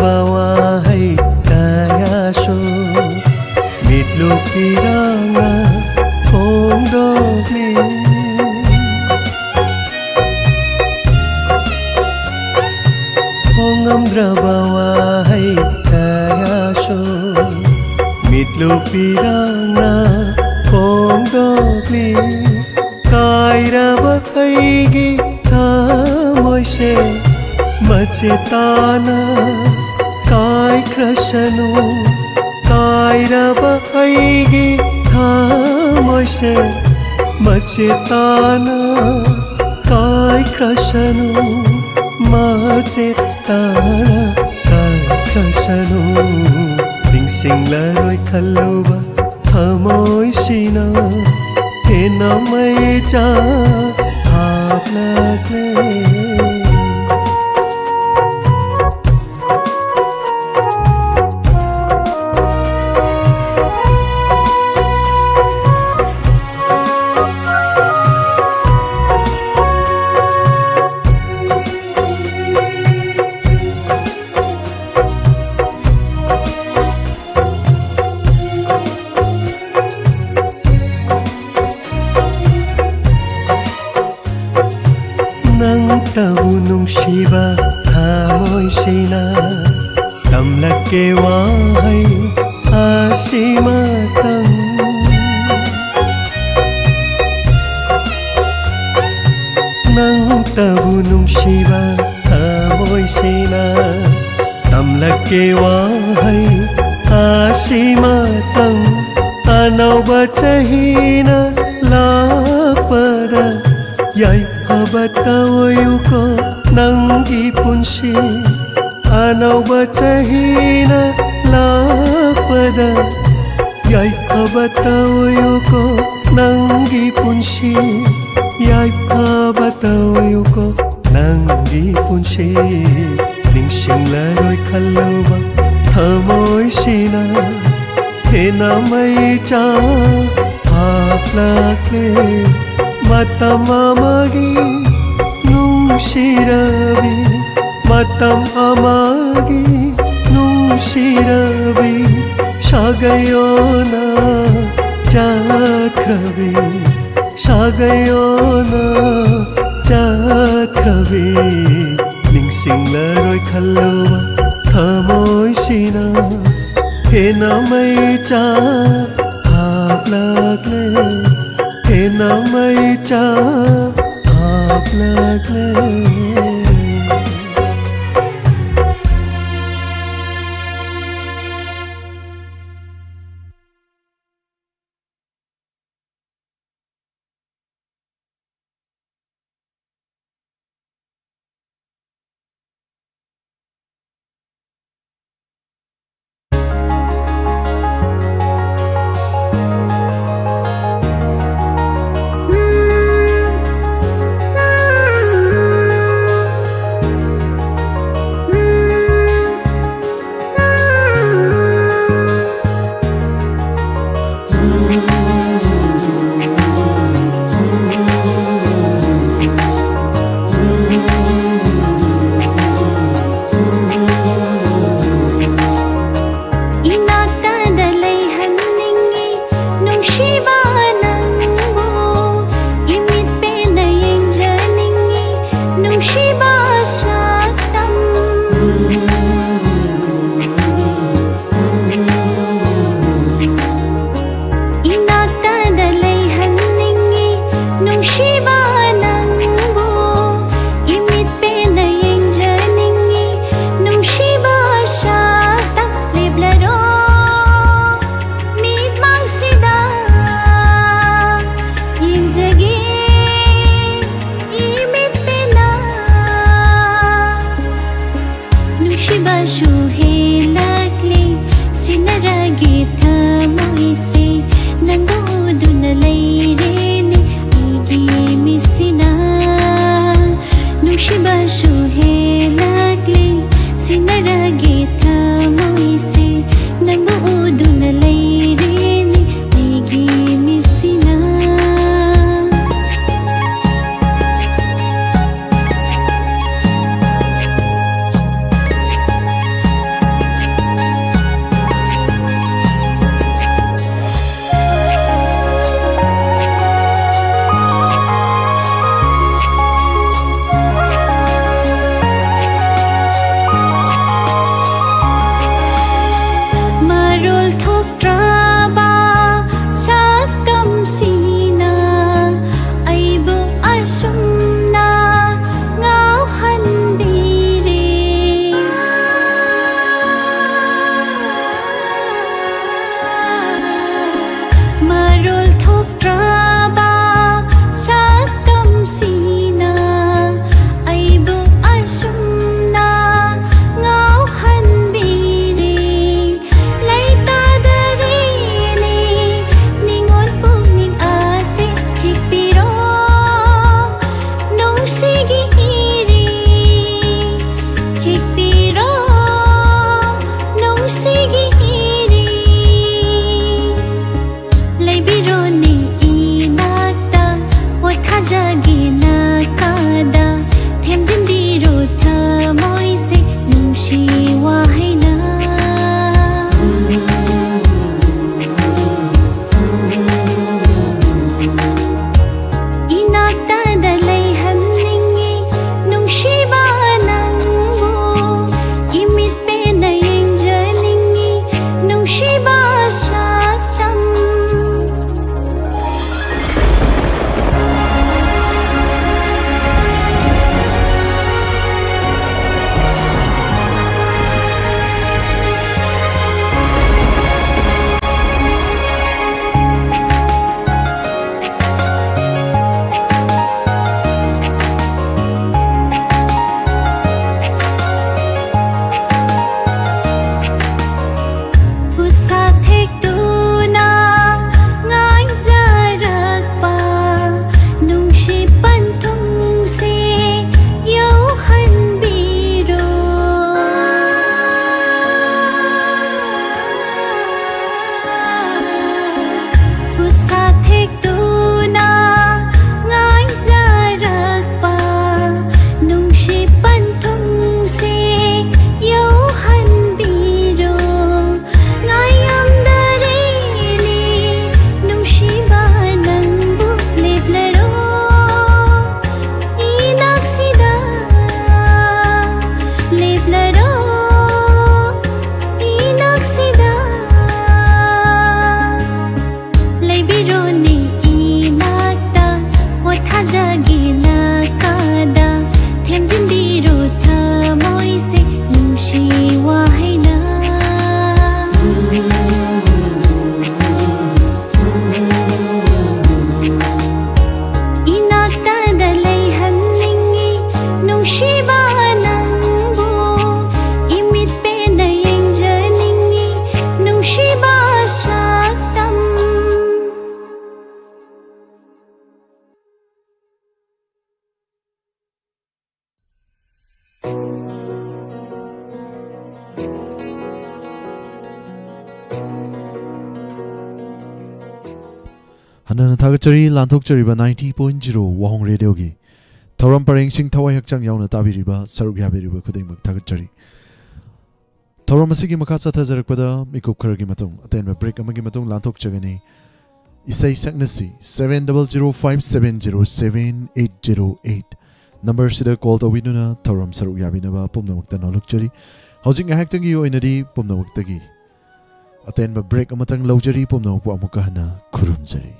S2: Wahai kayasho Mitluk piranga kondokli Hongam draba wahai kayasho Mitluk piranga kondokli Kaira bahaigi thamoise Macetana kai krashanu kairaba aigi thamoise macetana kai krashanu macetana kai krashanu Ningsinglaroi khaloba thamoisina hena mai cha bhap lagle ꯅꯪꯇꯕꯨ ꯅꯨꯡꯁꯤꯕ ꯊꯃꯣꯏꯁꯤꯅ ꯇꯝꯂꯛꯀꯦ ꯋꯥꯍꯩ ꯑꯁꯤꯃꯇꯪ ꯅꯪꯇꯕꯨ ꯅꯨꯡꯁꯤꯕ ꯊꯃꯣꯏꯁꯤꯅ ꯇꯝꯂꯛꯀꯦ ꯋꯥꯍꯩ ꯑꯁꯤꯃꯇꯪ ꯑꯅꯧꯕ ꯆꯍꯤꯅ ꯂꯥꯛꯄꯗ ꯌꯥꯏꯐꯕ ꯇꯧꯌꯨꯀꯣ ꯅꯪꯒꯤ ꯄꯨꯟꯁꯤ ꯑꯅꯧꯕ ꯆꯍꯤꯅ ꯂꯥꯛꯄꯗ ꯌꯥꯏꯐꯕ ꯇꯧꯌꯨꯀꯣ ꯅꯪꯒꯤ ꯄꯨꯟꯁꯤ ꯌꯥꯏꯐꯕ ꯇꯧꯌꯨꯀꯣ ꯅꯪꯒꯤ ꯄꯨꯟꯁꯤ ꯅꯤꯡꯁꯤꯡꯂꯔꯣꯏ ꯈꯜꯂꯨꯕ ꯊꯃꯣꯏꯁꯤꯅ ꯍꯦꯟꯅ ꯃꯩꯆꯥ ꯍꯥꯞꯂꯛꯂꯦ ꯃꯇꯝ ꯑꯃꯒꯤ ꯅꯨꯡꯁꯤꯔꯕꯤ ꯃꯇꯝ ꯑꯃꯒꯤ ꯅꯨꯡꯁꯤꯔꯕꯤ ꯁꯥꯒꯩꯌꯣꯅ ꯆꯠꯈ꯭ꯔꯕꯤ ꯁꯥꯒꯩꯌꯣꯅ ꯆꯠꯈ꯭ꯔꯕꯤ ꯅꯤꯡꯁꯤꯡꯂꯔꯣꯏ ꯈꯜꯂꯨꯕ ꯊꯃꯣꯏꯁꯤꯅ ꯍꯦꯟꯅ ꯃꯩꯆꯥ ꯍꯥꯞꯂꯛꯂꯦ ꯍꯦꯟꯅ ꯃꯩꯆꯥ ꯍꯥꯞꯂꯛꯂꯦ
S3: ꯌꯥꯝꯅ ꯊꯥꯒꯠꯆꯔꯤ ꯂꯥꯟꯊꯣꯛꯆꯔꯤꯕ 90.0 ꯋꯥꯍꯣꯡ ꯔꯦꯗꯤꯑꯣꯒꯤ ꯊꯧꯔꯝ ꯄꯔꯦꯡꯁꯤꯡ ꯊꯋꯥꯏ ꯍꯛꯆꯥꯡ ꯌꯥꯎꯅ ꯇꯥꯕꯤꯔꯤꯕ ꯁꯔꯨꯛ ꯌꯥꯕꯤꯔꯤꯕ ꯈꯨꯗꯤꯡꯃꯛ ꯊꯥꯒꯠꯆꯔꯤ ꯊꯧꯔꯝ ꯑꯁꯤꯒꯤ ꯃꯈꯥ ꯆꯠꯊꯖꯔꯛꯄꯗ ꯃꯤꯀꯨꯞ ꯈꯔꯒꯤ ꯃꯇꯨꯡ ꯑꯇꯦꯟꯕ ꯕ꯭ꯔꯦꯛ ꯑꯃꯒꯤ ꯃꯇꯨꯡ ꯂꯥꯟꯊꯣꯛꯆꯒꯅꯤ ꯏꯁꯩ ꯁꯛꯅꯁꯤ 7005707808 ꯅꯝꯕꯔꯁꯤꯗ ꯀꯣꯜ ꯇꯧꯕꯤꯗꯨꯅ ꯊꯧꯔꯝ ꯁꯔꯨꯛ ꯌꯥꯕꯤꯅꯕ ꯄꯨꯝꯅꯃꯛꯇ ꯅꯣꯜꯂꯛꯆꯔꯤ ꯍꯧꯖꯤꯛ ꯉꯥꯏꯍꯥꯛꯇꯪꯒꯤ ꯑꯣꯏꯅꯗꯤ ꯄꯨꯝꯅꯃꯛꯇꯒꯤ ꯑꯇꯦꯟꯕ ꯕ꯭ꯔꯦꯛ ꯑꯃꯇꯪ ꯂꯧꯖꯔꯤ ꯄꯨꯝꯅꯃꯛꯄꯨ ꯑꯃꯨꯛꯀ ꯍꯟꯅ ꯈꯨꯔꯨꯝꯖꯔꯤ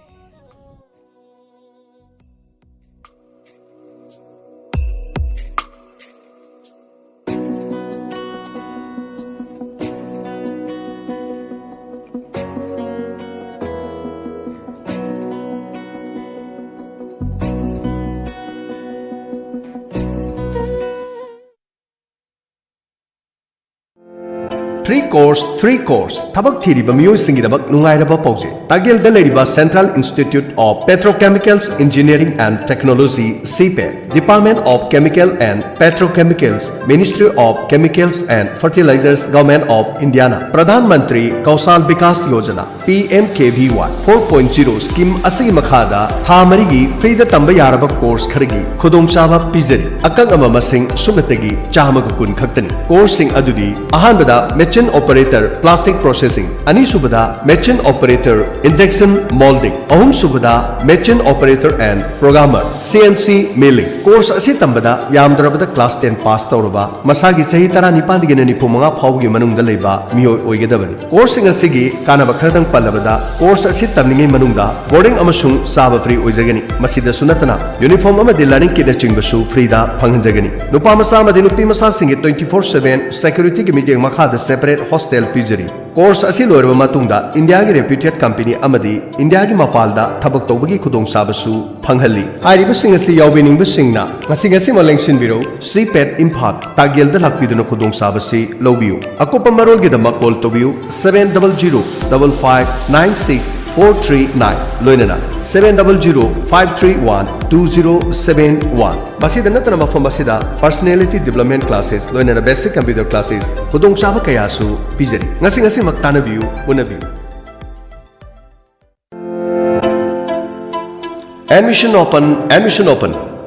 S1: Free course ꯊꯕꯛ ꯊꯤꯔꯤꯕ ꯃꯤꯑꯣꯏꯁꯤꯡꯒꯤꯗꯃꯛ ꯅꯨꯡꯉꯥꯏꯔꯕ ꯄꯥꯎꯖꯦꯜ ꯇꯥꯒꯦꯜꯗ ꯂꯩꯔꯤꯕ Central Institute of Petrochemicals Engineering and Technology CPET Department of Chemical and Petrochemicals Ministry of Chemicals and Fertilizers Government of Indiana Pradhan Mantri Kausal Vikas Yojana PMKVY 4.0 scheme asigi makhada tha marigi free da tamba yaraba course kharagi khudongchaba pizari akang ama masing sugatagi chamaga kun khaktani course sing adudi ahanbada machine operator plastic processing ani subada machine operator injection molding ahum subada machine operator and programmer CNC milling course asi tambada yamdrabada class 10 pass tawraba masagi sahi tara nipandi gena ni pumanga phawgi manungda leiba miyoi oigedabani course sing asigi kanaba khadang pallabada course asi tamningi manungda boarding amasung saba free oijagani masida sunatana uniform amadi learning kit chingbasu free da phanghanjagani nupa masa amadi nupi masa singi 24/7 security gi meeting makhada separate hostel pizari course asi loirba matungda India gi reputed company amadi India gi mapalda thabak tawbagi khudong sabasu phanghalli hairiba sing asi yawbining busingna ngasi malengsin biro CPET Imphal Tagelda lakpiduna khudong sabasi lobiu akopa marol gi dama call tobiu 7005596 loinana 700531207 basida natana mafam basida personality development classes loinana basic computer classes khudong chaba kayasu pizari ngasi maktana biu unabiu admission open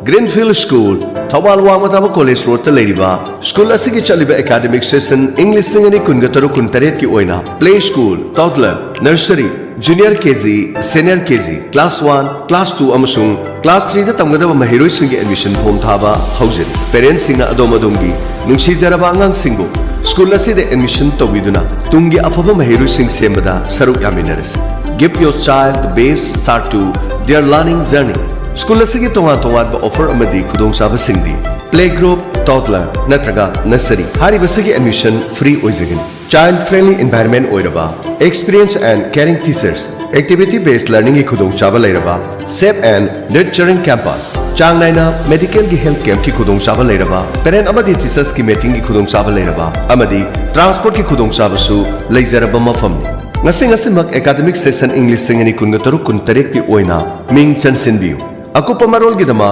S1: Greenfield School Thawal Wamataba College Road ta leiriba school asigi chaliba academic session English singani kungataro kuntaret ki oina play school toddler nursery junior KG senior KG class 1 class 2 amasung class 3 da tamgadaba mahiroi singi admission form thaba haujeri parents singa adomgi nungsi jaraba angang singbo school aside admission tawiduna tungi afaba mahiroi sing sembada saruk yaminarasi give your child the best start to their learning journey school asigi tonga offer amadi khudong saba singdi play group toddler natraga nursery hari basigi admission free oizagin child friendly environment oiraba experienced and caring teachers activity based learning ki khudong chaba leiraba safe and nurturing campus chang naina medical ki health camp ki khudong chaba leiraba parent amadi teachers ki meeting ki khudong chaba leiraba amadi transport ki khudong chaba su leizaraba mafamni ngasi mak academic session English singani kungataro kuntarek ki oina ming chansinbiu akupa marol gi dama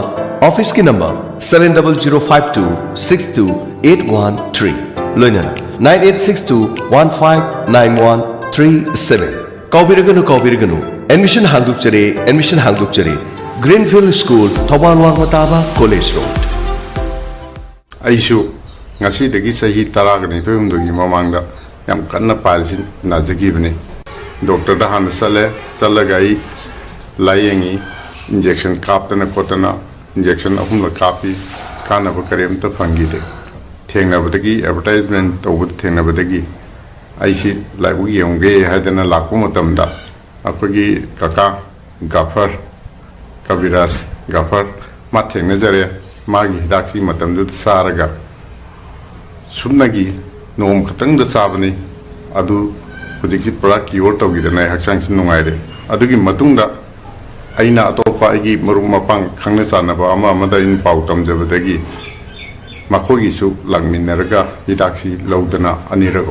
S1: office ki number 70052628113 loinana 9862159137 kaubiraganu admission hangdukchare Greenfield School Thawal Wamataba College Road
S4: aishu ngasi dagi sahi taragani phumdugi mamangda yam kanna palisin najagibne doctor da han salagai layengi injection kaptana kotana injection ahumla kapi kana bakarem ta phangi de thengna badagi advertisement tawud thengna badagi aisi laibu yongge hadana lakku matamda akogi kaka gafar kabiras gafar ma thengna jare magi hidaksi matamdu saraga sumnagi nom khatang da sabani adu hujiksi product cure tawgidana haksang sin nungaire adugi matungda aina atopa agi marum mapang khangna sanaba ama amada in pau tamjabadagi makogi su langminaraga hidaksi laudana anirak